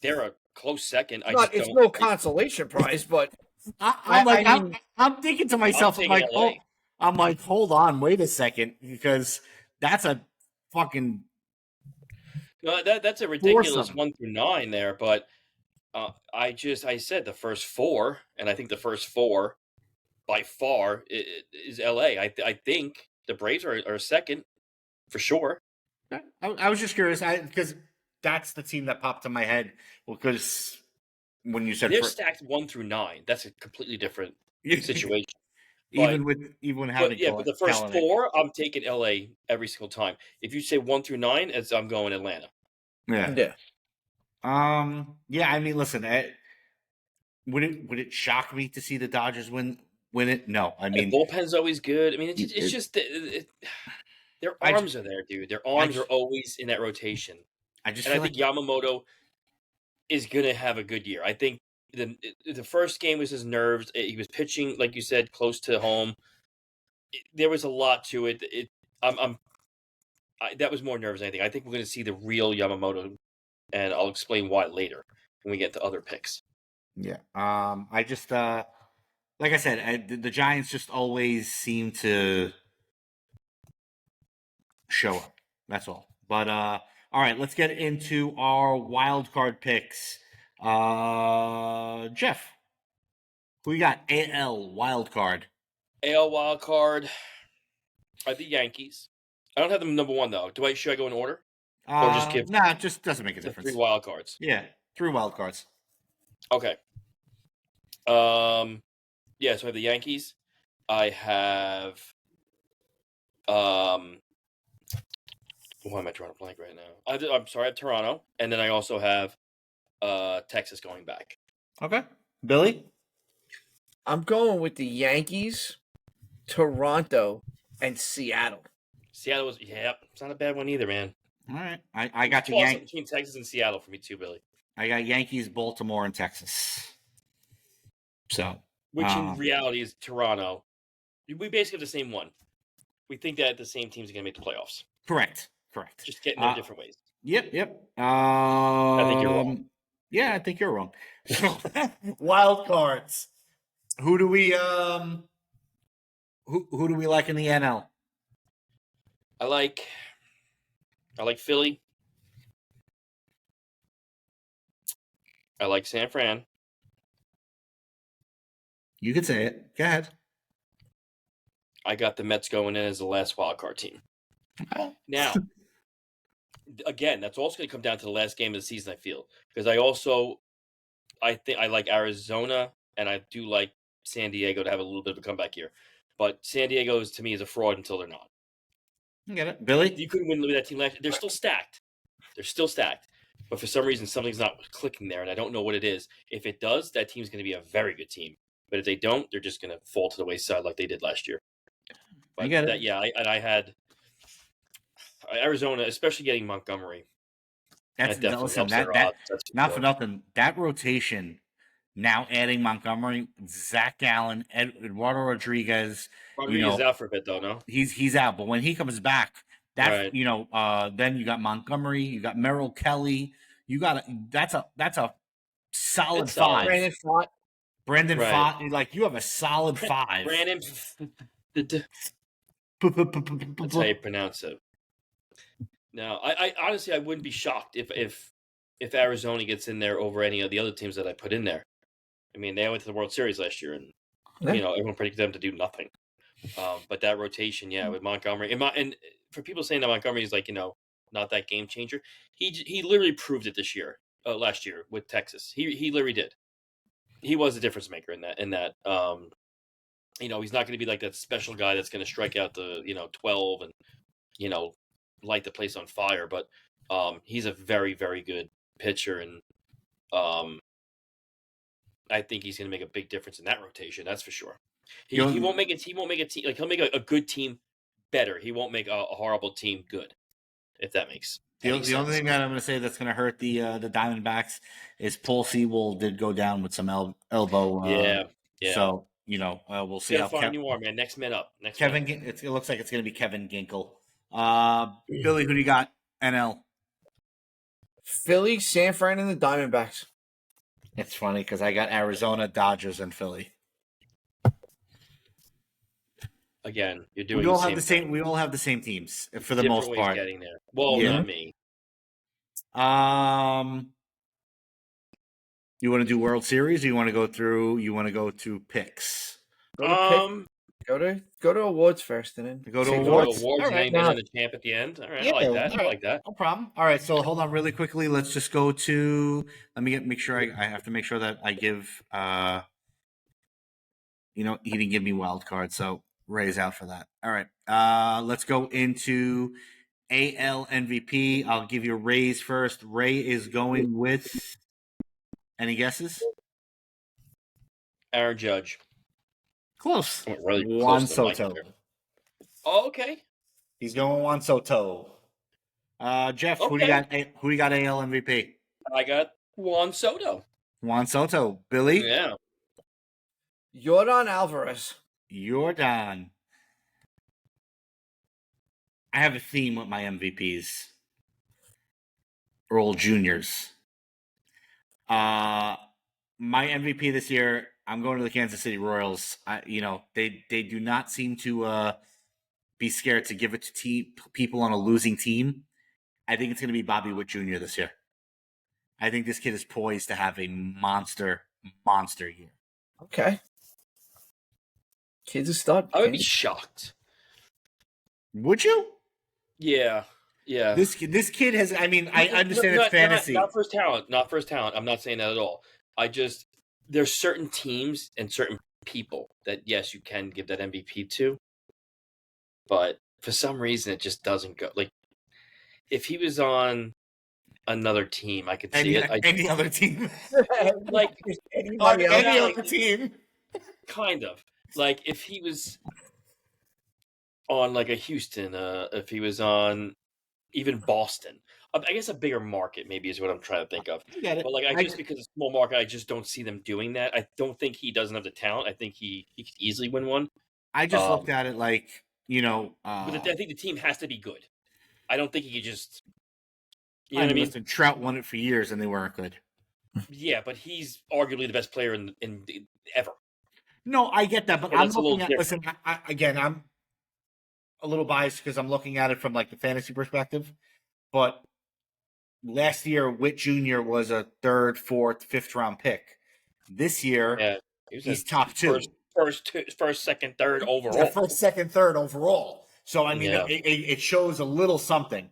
They're a close second. It's no consolation prize, but I'm thinking to myself, I'm like, hold on, wait a second, because that's a fucking. No, that's a ridiculous foursome. 1 through 9 there, but I said the first 4, and I think the first 4 by far is LA. I think the Braves are second for sure. I was just curious because that's the team that popped in my head because when you said They're stacked 1 through 9. That's a completely different situation. even having But the first Kalanick. 4, I'm taking LA every single time. If you say 1 through 9, as I'm going Atlanta. Yeah. Yeah. I mean, listen. Would it shock me to see the Dodgers win it? No. I mean, The bullpen's always good. I mean, it's just their arms are there, dude. Their arms are always in that rotation. I just And feel I think Yamamoto is gonna have a good year. I think the first game was his nerves. He was pitching, like you said, close to home. There was a lot to it. That was more nerves than anything. I think we're going to see the real Yamamoto, and I'll explain why later when we get to other picks. Yeah. I just like I said, the Giants just always seem to show up. That's all. But all right, let's get into our wild card picks. Jeff, who you got? AL wild card. AL wild card are the Yankees. I don't have them number 1 though. Should I go in order, or just give? Nah, it just doesn't make a the difference. 3 wild cards? Yeah, 3 wild cards. Okay. Yeah. So I have the Yankees. I have. Why am I drawing a blank right now? I'm sorry. I have Toronto, and then I also have Texas going back. Okay, Billy. I'm going with the Yankees, Toronto, and Seattle. Seattle was it's not a bad one either, man. All right, I got the Yankees between Texas and Seattle for me too, Billy. I got Yankees, Baltimore, and Texas. So, which in reality is Toronto. We basically have the same one. We think that the same teams are going to make the playoffs. Correct. Just getting there different ways. Yep. I think you're wrong. Yeah, I think you're wrong. Wild cards. Who do we who do we like in the NL? I like Philly. I like San Fran. You could say it. Go ahead. I got the Mets going in as the last wild card team. Now, again, that's also going to come down to the last game of the season, I feel. Because I think I like Arizona, and I do like San Diego to have a little bit of a comeback here. But San Diego, to me, is a fraud until they're not. You get it. Billy? You couldn't win with that team last year. They're still stacked. But for some reason, something's not clicking there, and I don't know what it is. If it does, that team's going to be a very good team. But if they don't, they're just going to fall to the wayside like they did last year. But I get it. I had Arizona, especially getting Montgomery. That's definitely listen, helps that That's not for nothing. That rotation now adding Montgomery, Zach Gallen, Eduardo Rodriguez. Rodriguez is out for a bit though, no? He's out, but when he comes back, that's right. Then you got Montgomery, you got Merrill Kelly, that's a solid 5. Brandon Pfaadt, like you have a solid 5. Brandon, that's how you pronounce it. Now, I honestly I wouldn't be shocked if Arizona gets in there over any of the other teams that I put in there. I mean, they went to the World Series last year, and everyone predicted them to do nothing. But that rotation, with Montgomery, and for people saying that Montgomery is like not that game changer, he literally proved it this year, last year with Texas. He literally did. He was a difference maker in that. He's not going to be like that special guy that's going to strike out the 12 and light the place on fire, but he's a very, very good pitcher, and I think he's going to make a big difference in that rotation. That's for sure. He won't make a team. Like he'll make a good team better. He won't make a horrible team good. If that makes the sense. only thing that I'm going to say that's going to hurt the Diamondbacks is Paul Sewell did go down with some elbow. Yeah. So we'll see how far you are, man. Next man up. Kevin. It looks like it's going to be Kevin Ginkel. Billy, who do you got? NL. Philly, San Fran, and the Diamondbacks. It's funny because I got Arizona, Dodgers, and Philly. Again, you're doing. We all have the same teams for the most part. Getting there. Well, not me. You want to do World Series? Or you want to go through? You want to go to picks? Go to awards first, and then Go to say awards? Awards All and right. then the champ at the end. All right, I like that. all I right. like that. No problem. All right, so hold on really quickly. Let's just go to. Let me make sure I have to make sure that I give. He didn't give me wild card, so Ray's out for that. All right, let's go into AL MVP. I'll give you Ray's first. Ray is going with. Any guesses? Aaron Judge. Close. I went really Juan close to Mike Soto. there. Oh, okay. He's going Juan Soto. Jeff, who do you got? Who do you got AL MVP? I got Juan Soto. Juan Soto. Billy. Yeah. Yordan Alvarez. Jordan. I have a theme with my MVPs. Earl Juniors. My MVP this year, I'm going to the Kansas City Royals. They do not seem to be scared to give it to people on a losing team. I think it's going to be Bobby Witt Jr. this year. I think this kid is poised to have a monster year. Okay. Kid's a stud. I would be shocked. Would you? Yeah. Yeah. This kid has. I mean, I understand it's fantasy. Not first talent. Not first talent. I'm not saying that at all. There's certain teams and certain people that yes, you can give that MVP to, but for some reason it just doesn't go. Like if he was on another team, I could see it. Any other team, like on any other team, kind of like if he was on like a Houston, if he was on even Boston. I guess a bigger market maybe is what I'm trying to think of. I get it. But like because it's a small market, I just don't see them doing that. I don't think he doesn't have the talent. I think he could easily win one. I just looked at it like but I think the team has to be good. I don't think he could just. You know what I mean? Listen, Trout won it for years and they weren't good. Yeah, but he's arguably the best player in ever. No, I get that, but So I'm that's a looking little at. Listen, I'm a little biased because I'm looking at it from like the fantasy perspective, but last year Witt Jr. was a 3rd, 4th, 5th round pick. This year, Yeah, he's top 2. First, second, third overall. Yeah, 1st, 2nd, 3rd overall. So I mean, Yeah. it shows a little something.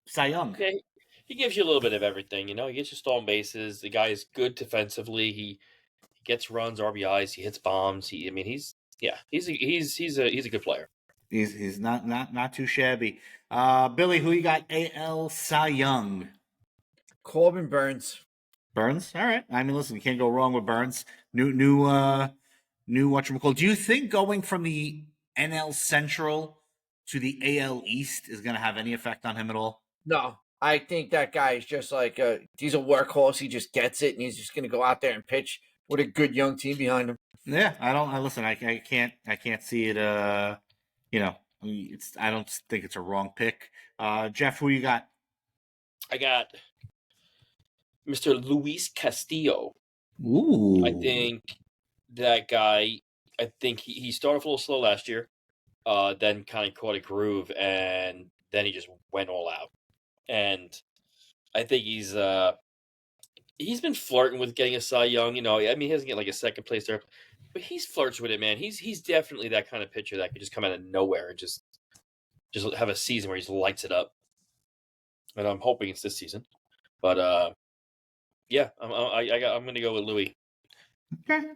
Cy Young. Okay, he gives you a little bit of everything. He gets you stolen bases. The guy is good defensively. He gets runs, RBIs. He hits bombs. He's a good player. He's not too shabby. Billy, who you got? AL Cy Young. Corbin Burns. Burns. All right. I mean, listen, you can't go wrong with Burns. New whatchamacallit. Do you think going from the NL Central to the AL East is going to have any effect on him at all? No, I think that guy is just like he's a workhorse. He just gets it, and he's just going to go out there and pitch with a good young team behind him. Yeah, I can't see it. I don't think it's a wrong pick. Jeff, who you got? I got Mr. Luis Castillo. Ooh, I think that guy. I think he started off a little slow last year, then kind of caught a groove, and then he just went all out. And I think he's been flirting with getting a Cy Young. I mean, he doesn't get like a second place there, but he's flirts with it, man. He's definitely that kind of pitcher that could just come out of nowhere and just have a season where he just lights it up. And I'm hoping it's this season, but yeah, I'm going to go with Louis. okay.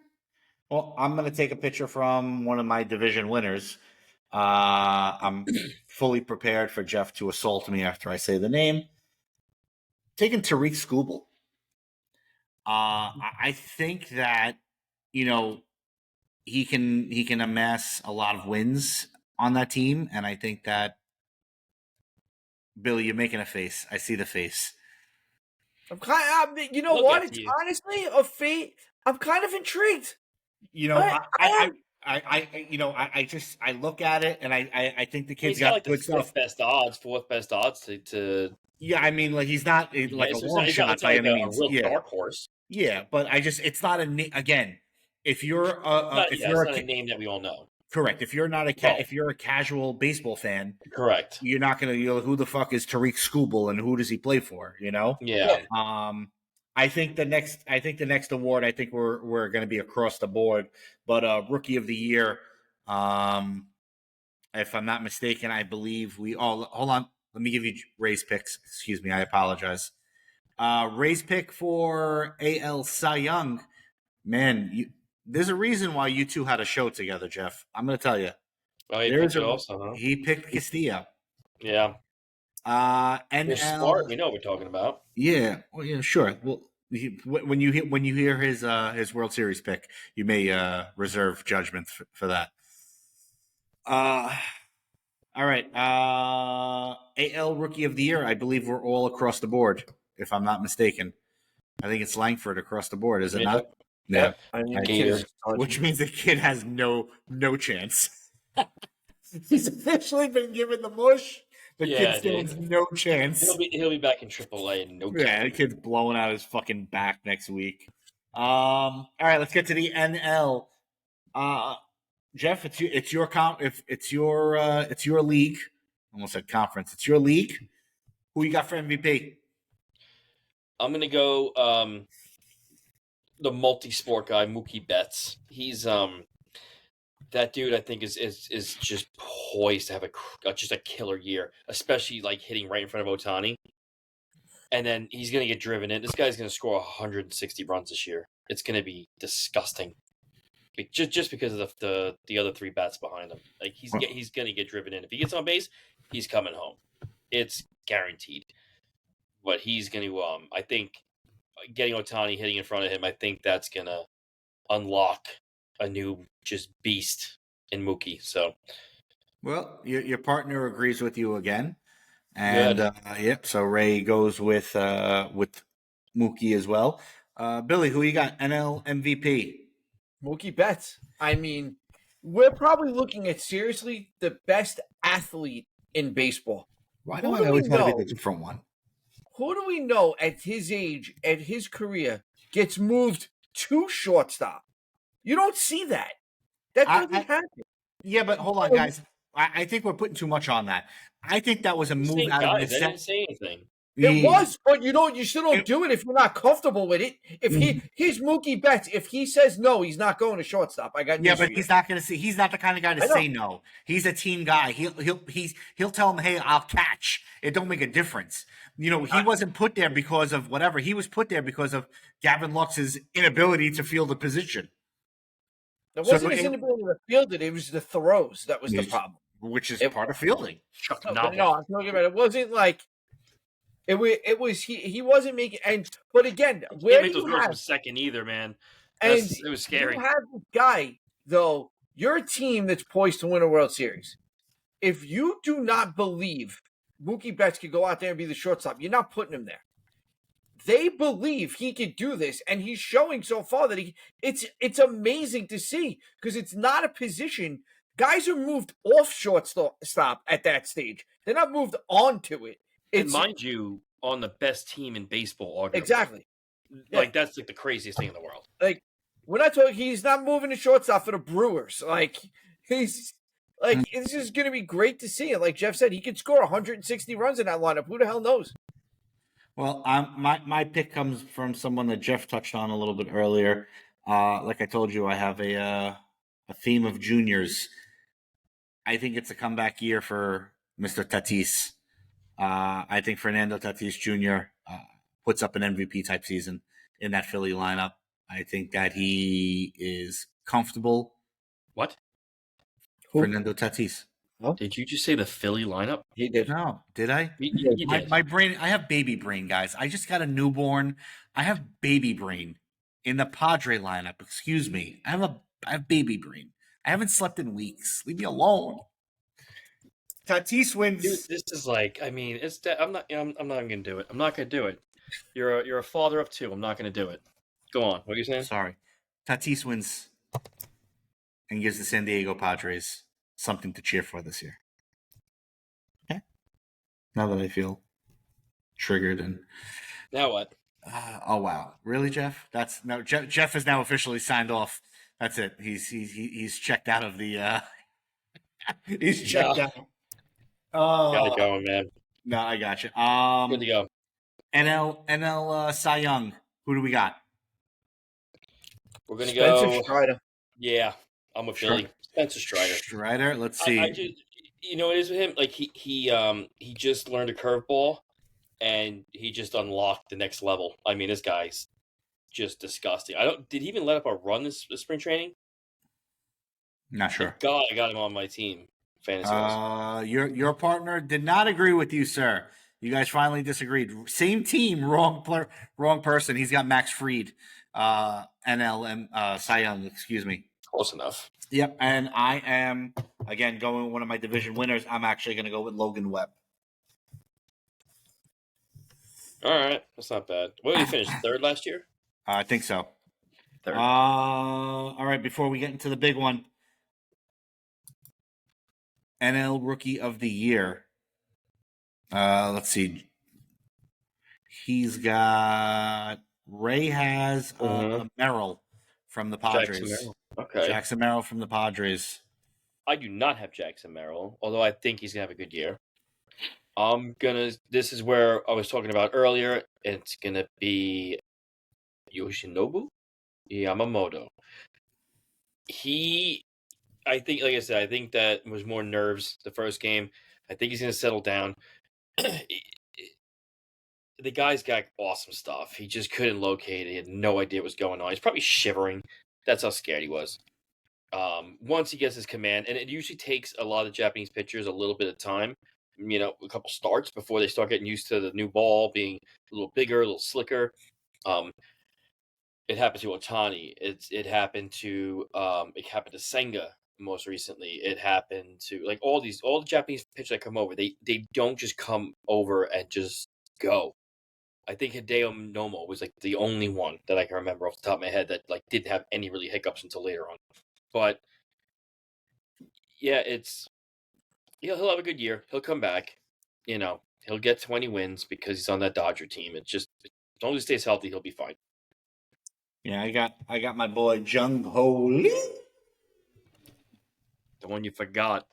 Well, I'm going to take a picture from one of my division winners. I'm fully prepared for Jeff to assault me after I say the name. Taking Tariq Skubal. I think that he can amass a lot of wins on that team, and I think that Billy, you're making a face. I see the face. I'm kind of, you know Look what? at It's you. honestly a feat. I'm kind of intrigued. I look at it and I think the kid's He's got got like the good stuff. fourth best odds to Yeah, I mean, like he's not like a long shot by any means. A real Yeah, dark horse. yeah, but it's not again. If you're It's not a name that we all know. correct, if you're not if you're a casual baseball fan, Correct. you're not gonna who the fuck is Tariq Skubal and who does he play for? Yeah. I think the next award, I think we're going to be across the board. But Rookie of the Year, if I'm not mistaken, I believe we all. Hold on, let me give you Ray's picks. Excuse me, I apologize. Ray's pick for AL Cy Young. Man, there's a reason why you two had a show together, Jeff. I'm going to tell you. Oh, he picked it also, huh? He picked Castillo. Yeah. NL. You're smart. We know what we're talking about. Yeah. Well, yeah, sure. Well, when you hear his World Series pick, you may reserve judgment for that. All right. AL Rookie of the Year. I believe we're all across the board, if I'm not mistaken. I think it's Langford across the board, is it not? Yeah. I mean, Which means the kid has no chance. He's officially been given the mush. The kid still has no chance. He'll be back in AAA in no time. Yeah, the kid's blowing out his fucking back next week. All right, let's get to the NL. Jeff, it's your league. Almost said conference. It's your league. Who you got for MVP? I'm gonna go the multi-sport guy, Mookie Betts. He's that dude. I think is just poised to have just a killer year, especially like hitting right in front of Ohtani. And then he's gonna get driven in. This guy's gonna score 160 runs this year. It's gonna be disgusting. Just because of the other three bats behind him. Like he's gonna get driven in. If he gets on base, he's coming home. It's guaranteed. But he's gonna I think getting Ohtani hitting in front of him, I think that's gonna unlock a new just beast in Mookie. So well, your partner agrees with you again. And yep, so Ray goes with Mookie as well. Billy, who you got? NL MVP. Mookie Betts. I mean, we're probably looking at seriously the best athlete in baseball. Why do I always want to be the different one? Who do we know at his age, at his career, gets moved to shortstop? You don't see that. That doesn't happen. Yeah, but hold on, guys. I think we're putting too much on that. I think that was a move out of necessity. They didn't say anything. It was, but you still don't do it if you're not comfortable with it. If he's Mookie Betts, if he says no, he's not going to shortstop. I got but he's not going to say. He's not the kind of guy to say no. He's a team guy. He'll tell him, hey, I'll catch. It don't make a difference. He wasn't put there because of whatever. He was put there because of Gavin Lux's inability to field the position. It wasn't his inability to field it. It was the throws that was the problem. Which is part of fielding. No, I'm talking about it. Wasn't like it was he wasn't making but again, where do you have second either, man? It was scary. You have this guy though. You're a team that's poised to win a World Series. If you do not believe Mookie Betts could go out there and be the shortstop, you're not putting him there. They believe he could do this, and he's showing so far that it's amazing to see because it's not a position. Guys are moved off shortstop at that stage. They're not moved onto it. And mind you, on the best team in baseball, arguably. Exactly. Like that's like the craziest thing in the world. Like we're not talking. He's not moving to shortstop for the Brewers. Like he's like it's just going to be great to see. And like Jeff said, he could score 160 runs in that lineup. Who the hell knows? Well, my pick comes from someone that Jeff touched on a little bit earlier. Like I told you, I have a theme of juniors. I think it's a comeback year for Mr. Tatis. I think Fernando Tatis Jr. Puts up an MVP type season in that Philly lineup. I think that he is comfortable. What? Fernando Tatis. Oh. Did you just say the Philly lineup? He did. No, did I? You did. My brain, I have baby brain, guys. I just got a newborn. I have baby brain in the Padre lineup. Excuse me. I have baby brain. I haven't slept in weeks. Leave me alone. Tatis wins. Dude, this is like, I mean, I'm not even gonna do it. I'm not gonna do it. You're a father of two. I'm not gonna do it. Go on. What are you saying? Sorry. Tatis wins and gives the San Diego Padres something to cheer for this year. Okay. Now that I feel triggered and now what? Oh wow, really, Jeff? Jeff is now officially signed off. That's it. He's checked out of the. He's checked out. Oh, got it going, man. No, I got you. Good to go. NL Cy Young. Who do we got? We're gonna Spencer go. Strider. Yeah, I'm with Sure. Philly. Spencer Strider. Strider. Let's see. I just, it is with him. Like he just learned a curveball, and he just unlocked the next level. I mean, this guy's just disgusting. Did he even let up a run this spring training? Not sure. Thank God, I got him on my team. Fantasy. Your partner did not agree with you, sir. You guys finally disagreed. Same team, wrong person. He's got Max Fried, NL Cy Young. Excuse me. Close enough. Yep, and I am again going with one of my division winners. I'm actually going to go with Logan Webb. All right, that's not bad. What did he finish? Third last year? I think so. Third. All right, before we get into the big one, NL Rookie of the Year. Let's see. He's got Ray has Merrill from the Padres. Jackson Merrill. Okay. Jackson Merrill from the Padres. I do not have Jackson Merrill, although I think he's gonna have a good year. This is where I was talking about earlier. It's gonna be Yoshinobu Yamamoto. I think, like I said, I think that was more nerves the first game. I think he's gonna settle down. The guy's got awesome stuff. He just couldn't locate it. He had no idea what was going on. He's probably shivering. That's how scared he was. Once he gets his command, and it usually takes a lot of Japanese pitchers a little bit of time, a couple starts before they start getting used to the new ball being a little bigger, a little slicker. It happened to Ohtani. It happened to Senga most recently. It happened to all the Japanese pitchers that come over. They don't just come over and just go. I think Hideo Nomo was the only one that I can remember off the top of my head that didn't have any really hiccups until later on. But yeah, he'll have a good year. He'll come back. He'll get 20 wins because he's on that Dodger team. It's just as long as he stays healthy, he'll be fine. Yeah, I got my boy Jung Ho Lee. The one you forgot.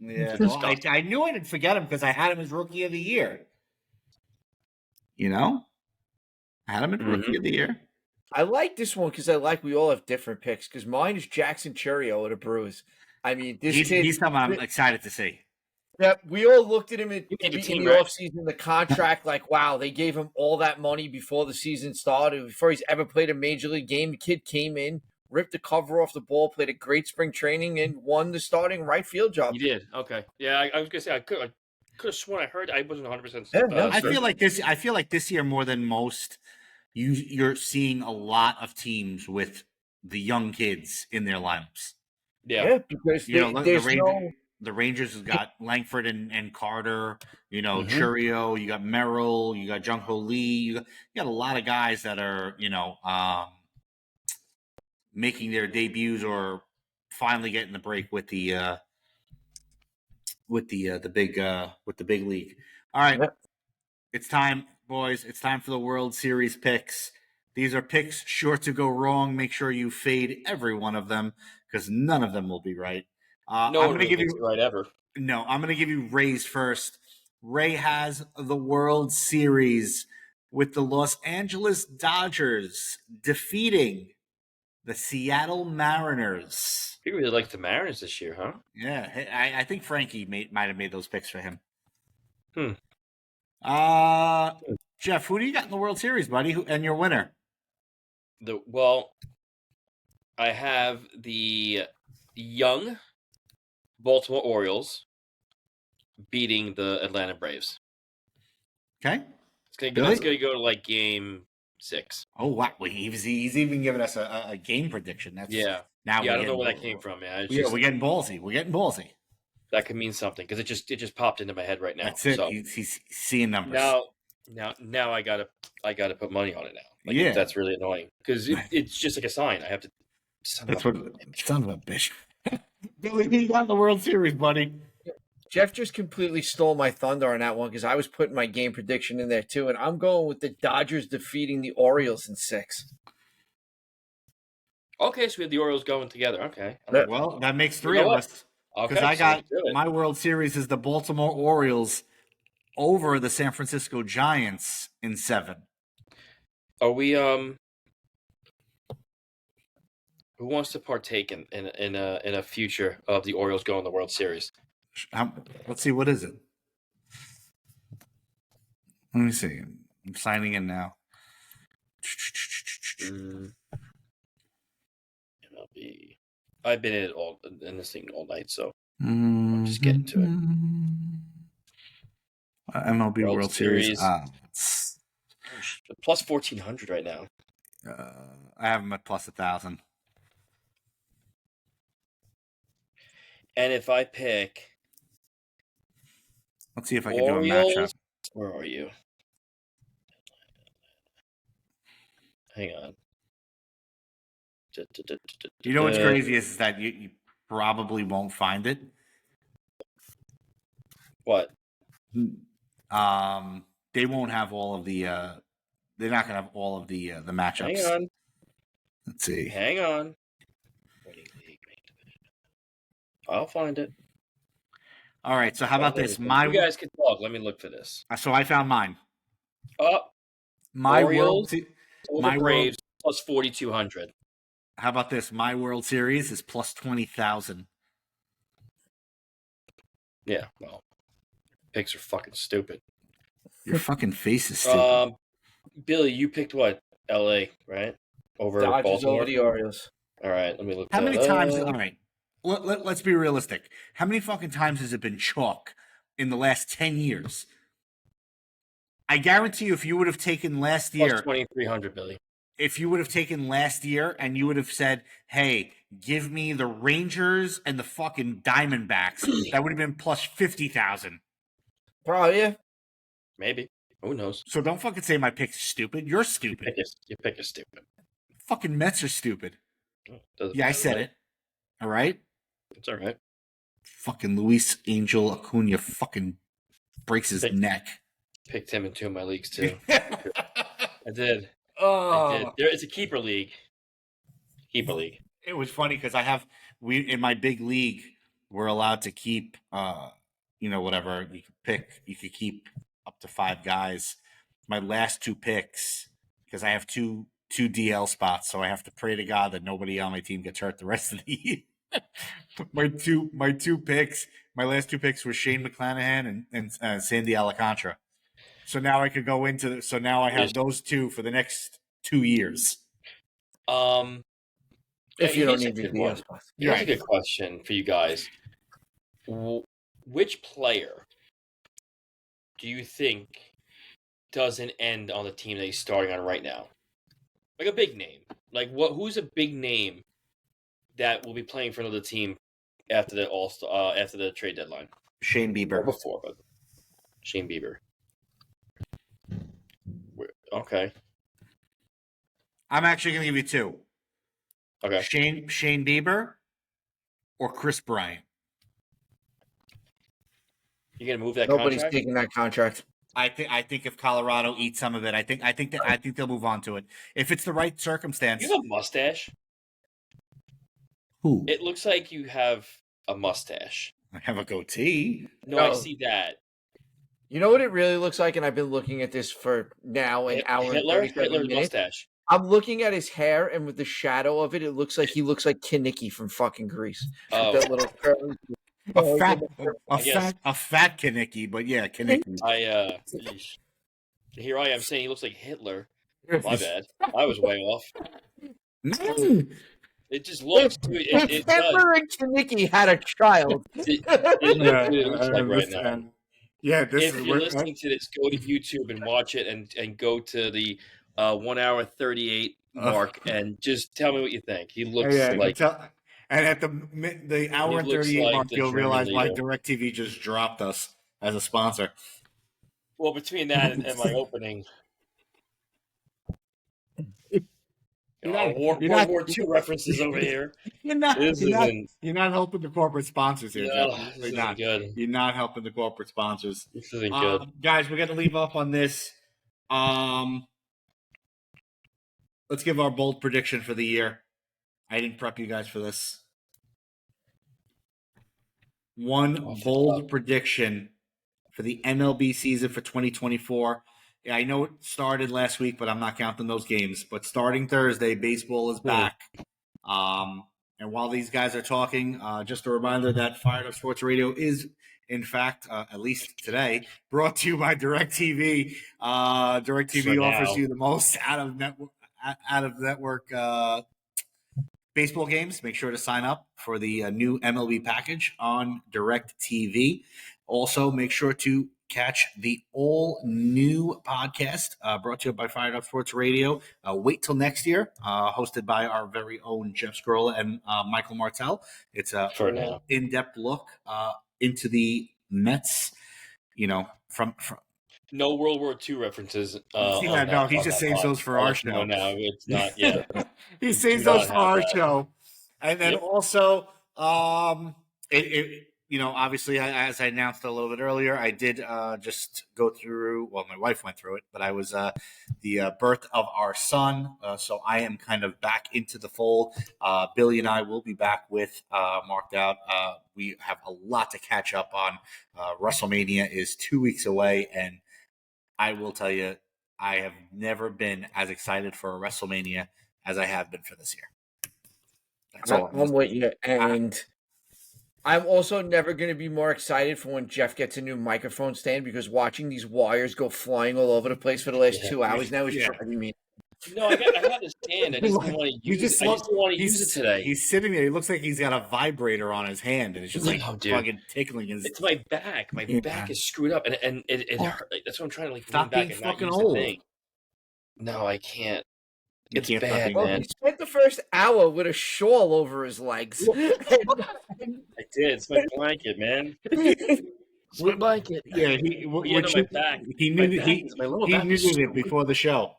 Yeah, well, I knew I didn't forget him because I had him as Rookie of the Year. I had him as Rookie of the Year. I like this one because we all have different picks. Because mine is Jackson Chourio of the Brewers. I mean, he's someone I'm excited to see. Yeah, we all looked at him in the right? offseason, the contract, wow, they gave him all that money before the season started, before he's ever played a major league game. The kid came in, ripped the cover off the ball, played a great spring training, and won the starting right field job. You did? Okay. Yeah, I was going to say, I could have sworn I heard. I wasn't 100%. I feel like this year more than most, you're seeing a lot of teams with the young kids in their lineups. Yeah, because the Rangers have got Langford and Carter, Chourio, you got Merrill, you got Jung Ho Lee, you got a lot of guys that are, making their debuts or finally getting the break with the big league. All right. It's time, boys. It's time for the World Series picks. These are picks sure to go wrong. Make sure you fade every one of them because none of them will be right. I'm going to give you right ever. No, I'm going to give you Ray's first. Ray has the World Series with the Los Angeles Dodgers defeating the Seattle Mariners. He really likes the Mariners this year, huh? Yeah, I think Frankie might have made those picks for him. Jeff, who do you got in the World Series, buddy? And your winner? I have the young Baltimore Orioles beating the Atlanta Braves. Okay. It's going to go to Game 6. Oh, wow. Well, he's even giving us a game prediction. Now I don't know where that came from. Yeah, we're getting ballsy. That could mean something because it just popped into my head right now. That's it. So, he's seeing numbers. Now I gotta put money on it now. That's really annoying because it's just like a sign. I have to. Son of a bitch. Billy, he got the World Series, buddy. Jeff just completely stole my thunder on that one because I was putting my game prediction in there too, and I'm going with the Dodgers defeating the Orioles in 6. Okay, so we have the Orioles going together. Okay. Well, that makes 3 of us. Because I got my World Series is the Baltimore Orioles over the San Francisco Giants in 7. Are we Who wants to partake in a future of the Orioles going to the World Series? Let's see. What is it? Let me see. I'm signing in now. MLB. I've been in this thing all night, so I'm just getting to it. MLB World Series. Plus 1,400 right now. I have them at plus 1,000. And if I pick, let's see if I can do a Orioles, matchup. Where are you? Hang on. You know what's crazy is that you probably won't find it. What? They won't have all of the. They're not going to have all of the matchups. Hang on. Let's see. Hang on. I'll find it. All right. So how about this? You guys can talk. Let me look for this. So I found mine. My Orioles World. My Braves plus 4,200. How about this? My World Series is plus 20,000. Yeah. Well, picks are fucking stupid. Your fucking face is stupid. Billy, you picked what? LA, right? Over Dodgers Baltimore. over the Orioles. All right, let me look. How many times? All right, let's be realistic. How many fucking times has it been chalk in the last 10 years? I guarantee you, if you would have taken last year, 2,300, Billy. If you would have taken last year and you would have said, "Hey, give me the Rangers and the fucking Diamondbacks," that would have been plus 50,000. Probably, yeah. Maybe. Who knows? So don't fucking say my pick's stupid. You're stupid. Your pick is stupid. Fucking Mets are stupid. Yeah, I said it. All right? It's all right. Fucking Luis Angel Acuna fucking breaks his neck. Picked him in 2 of my leagues, too. I did. Oh. It's a keeper league. It was funny because in my big league, we're allowed to keep, whatever you could keep up to 5 guys. My last 2 picks, because I have two DL spots, so I have to pray to God that nobody on my team gets hurt the rest of the year. my last 2 picks were Shane McClanahan and Sandy Alcantara. So now I could go into. So now I have those 2 for the next 2 years. If you don't need the DL spots. Here's a good question for you guys. Which player do you think doesn't end on the team that he's starting on right now? Like a big name. Like who's a big name that will be playing for another team after the trade deadline? Shane Bieber. Or before, but Shane Bieber. Okay. I'm actually going to give you 2. Okay. Shane Bieber or Chris Bryant. You're going to move that Nobody's contract? taking that contract. I think if Colorado eats some of it, I think they'll move on to it if it's the right circumstance. You have a mustache. Who? It looks like you have a mustache. I have a goatee. No, I see that. You know what it really looks like, and I've been looking at this for now an hour and 37 minutes. Mustache. I'm looking at his hair, and with the shadow of it, it looks like he looks like Kinnicky from fucking Grease. Oh. That little curly. A fat Kinnicky, but yeah, Kinnicky. Here I am saying he looks like Hitler. My bad. I was way off. It just looks. If Hitler and Kinnicky had a child. It looks like right now. Yeah, if you're listening to this, go to YouTube and watch it, and go to the 1 hour 38 mark, and just tell me what you think. He looks like. And at the hour and 38 mark, you'll realize why DirecTV just dropped us as a sponsor. Well, between that and my opening. World War II references over here. You're not helping the corporate sponsors here, Jeff. This isn't good. You're not helping the corporate sponsors. This isn't good. Guys, we're going to leave up on this. Let's give our bold prediction for the year. I didn't prep you guys for this. One bold prediction for the MLB season for 2024. Yeah, I know it started last week, but I'm not counting those games. But starting Thursday, baseball is back. And while these guys are talking, just a reminder that Fired Up Sports Radio is, in fact, at least today, brought to you by DirecTV. DirecTV offers you the most out of network baseball games. Make sure to sign up for the new MLB package on DirecTV. Also, make sure to catch the all-new podcast brought to you by Fired Up Sports Radio. Wait till next year, hosted by our very own Jeff Scrolla and Michael Martell. It's a in-depth look into the Mets, from no World War II references. He just saves those for our show. No, it's not. Yeah, he saves those for our show, and then also, obviously, as I announced a little bit earlier, I did just go through. Well, my wife went through it, but I was the birth of our son, so I am kind of back into the fold. Billy and I will be back with Marked Out. We have a lot to catch up on. WrestleMania is 2 weeks away, and I will tell you, I have never been as excited for a WrestleMania as I have been for this year. That's all I'm with you, and I'm also never going to be more excited for when Jeff gets a new microphone stand, because watching these wires go flying all over the place for the last 2 hours now is driving me. No, I got the stand. I just didn't want to use it. I just didn't want to use it today. He's sitting there. He looks like he's got a vibrator on his hand, and it's just fucking tickling his. It's my back. My back is screwed up, and it hurt. That's what I'm trying to stop lean being back fucking and not use old. the thing. No, I can't. It's can't bad, Well, man. he spent the first hour with a shawl over his legs. I did. It's my blanket, man. It's my blanket. Yeah, my back. He knew it before the show.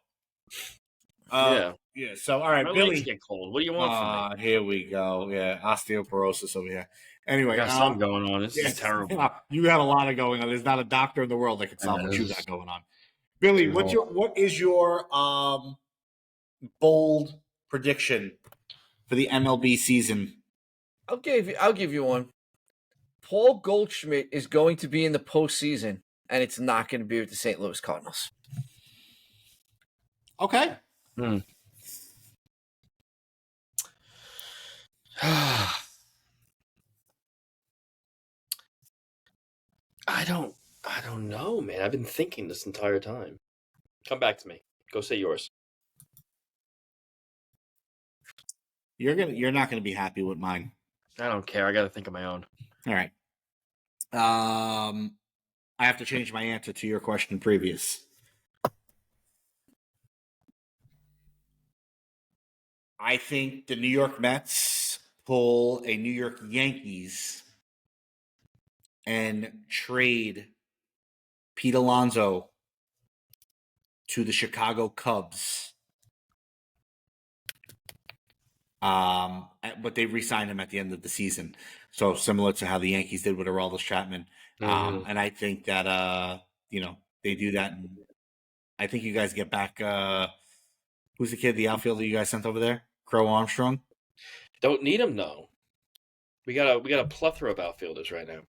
Yeah. So all right, my Billy. legs get cold. What do you want from me? Here we go. Yeah, osteoporosis over here. Anyway, I got something going on. This is terrible. You got a lot of going on. There's not a doctor in the world that can solve what you got going on. Billy, what is your bold prediction for the MLB season? I'll give you one. Paul Goldschmidt is going to be in the postseason, and it's not going to be with the St. Louis Cardinals. Okay. I don't know, man. I've been thinking this entire time. Come back to me. Go say yours. You're not gonna be happy with mine. I don't care. I got to think of my own. All right. I have to change my answer to your question previous. I think the New York Mets pull a New York Yankees and trade Pete Alonso to the Chicago Cubs. But they re-signed him at the end of the season. So similar to how the Yankees did with Aroldis Chapman. And I think that, they do that. And I think you guys get back, who's the kid, the outfielder you guys sent over there? Crow Armstrong? Don't need him, though. We got a plethora of outfielders right now.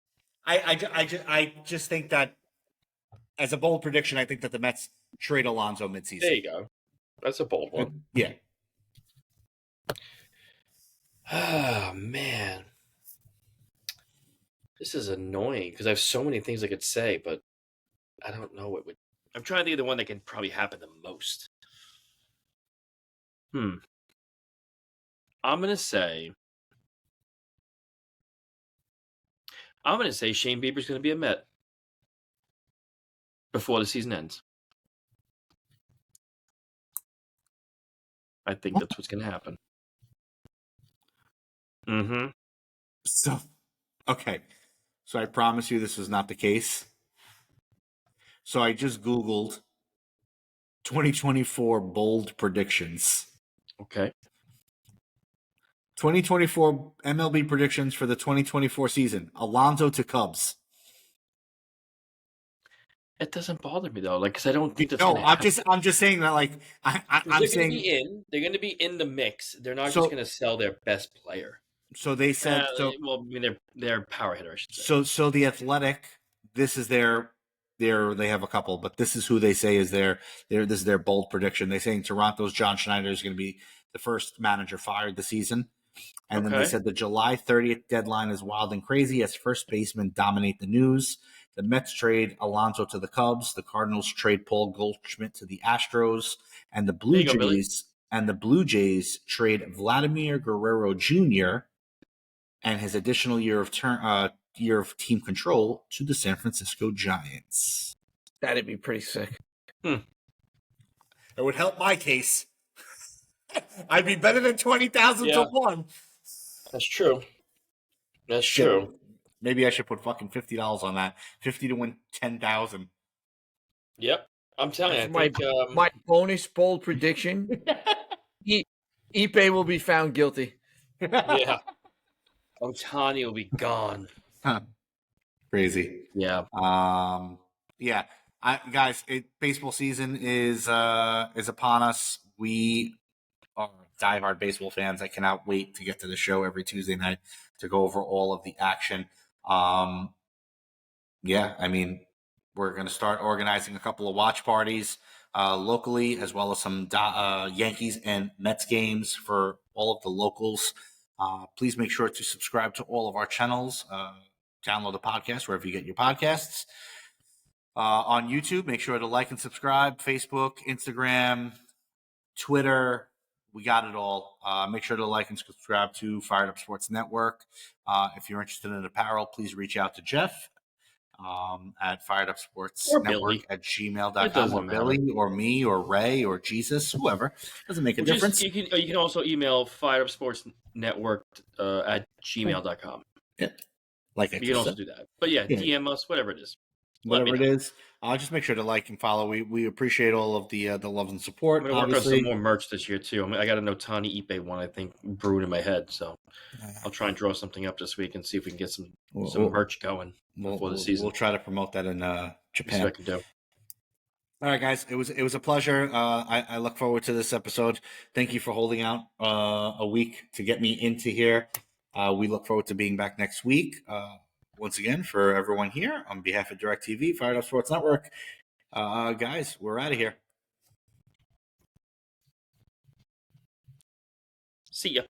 I just think that, as a bold prediction, I think that the Mets trade Alonso midseason. There you go. That's a bold one. Yeah. Oh, man. This is annoying because I have so many things I could say, but I don't know what would. I'm trying to think of the one that can probably happen the most. I'm gonna say Shane Bieber's gonna be a Met before the season ends. I think that's what's gonna happen. So, okay. So I promise you this was not the case. So I just Googled 2024 bold predictions. Okay. 2024 MLB predictions for the 2024 season. Alonso to Cubs. It doesn't bother me though, because I don't think that's. No, I'm just saying that. I'm saying they're going to be in the mix. They're not just going to sell their best player. So they said. They're power hitter, I should say. So the Athletic. This is their. They have a couple, but this is who they say is this is their bold prediction. They're saying Toronto's John Schneider is going to be the first manager fired this season. And then they Okay. said the July 30th deadline is wild and crazy as first basemen dominate the news. The Mets trade Alonso to the Cubs. The Cardinals trade Paul Goldschmidt to the Astros, and the Blue There you go, Billy. Jays trade Vladimir Guerrero Jr. and his additional year of team control to the San Francisco Giants. That'd be pretty sick. It would help my case. I'd be better than 20,000 Yeah. to 1. That's true. That's Shit. true. Maybe I should put fucking $50 on that. 50 to win 10,000. Yep. I'm telling you, I My- think My bonus bold prediction: Ippei will be found guilty. yeah. Ohtani will be gone. Crazy. Yeah. Yeah. Guys, baseball season is upon us. We are diehard baseball fans. I cannot wait to get to the show every Tuesday night to go over all of the action. Yeah, I mean, we're going to start organizing a couple of watch parties locally, as well as some Yankees and Mets games for all of the locals. Please make sure to subscribe to all of our channels. Download the podcast wherever you get your podcasts. On YouTube, make sure to like and subscribe. Facebook, Instagram, Twitter, we got it all. Make sure to like and subscribe to Fired Up Sports Network. If you're interested in apparel, please reach out to Jeff at Fired Up Sports Or Network Billy. at It gmail.com, doesn't or matter. Billy, or me, or Ray, or Jesus, whoever. Doesn't make a difference. You can also email firedupsportsnetwork at gmail.com. Like I You can just also said, do that. But yeah, Yeah. DM us, whatever it is. Let whatever me it know. is. Just make sure to like and follow. We appreciate all of the love and support. I'm going to work on Obviously, some more merch this year, too. I got an Ohtani Ippei one, I think, brewed in my head. So I'll try and draw something up this week and see if we can get some merch going before the season. We'll try to promote that in See what Japan. I can do. All right, guys. It was a pleasure. I look forward to this episode. Thank you for holding out a week to get me into here. We look forward to being back next week. Once again, for everyone here, on behalf of DirecTV, Fired Up Sports Network, guys, we're out of here. See ya.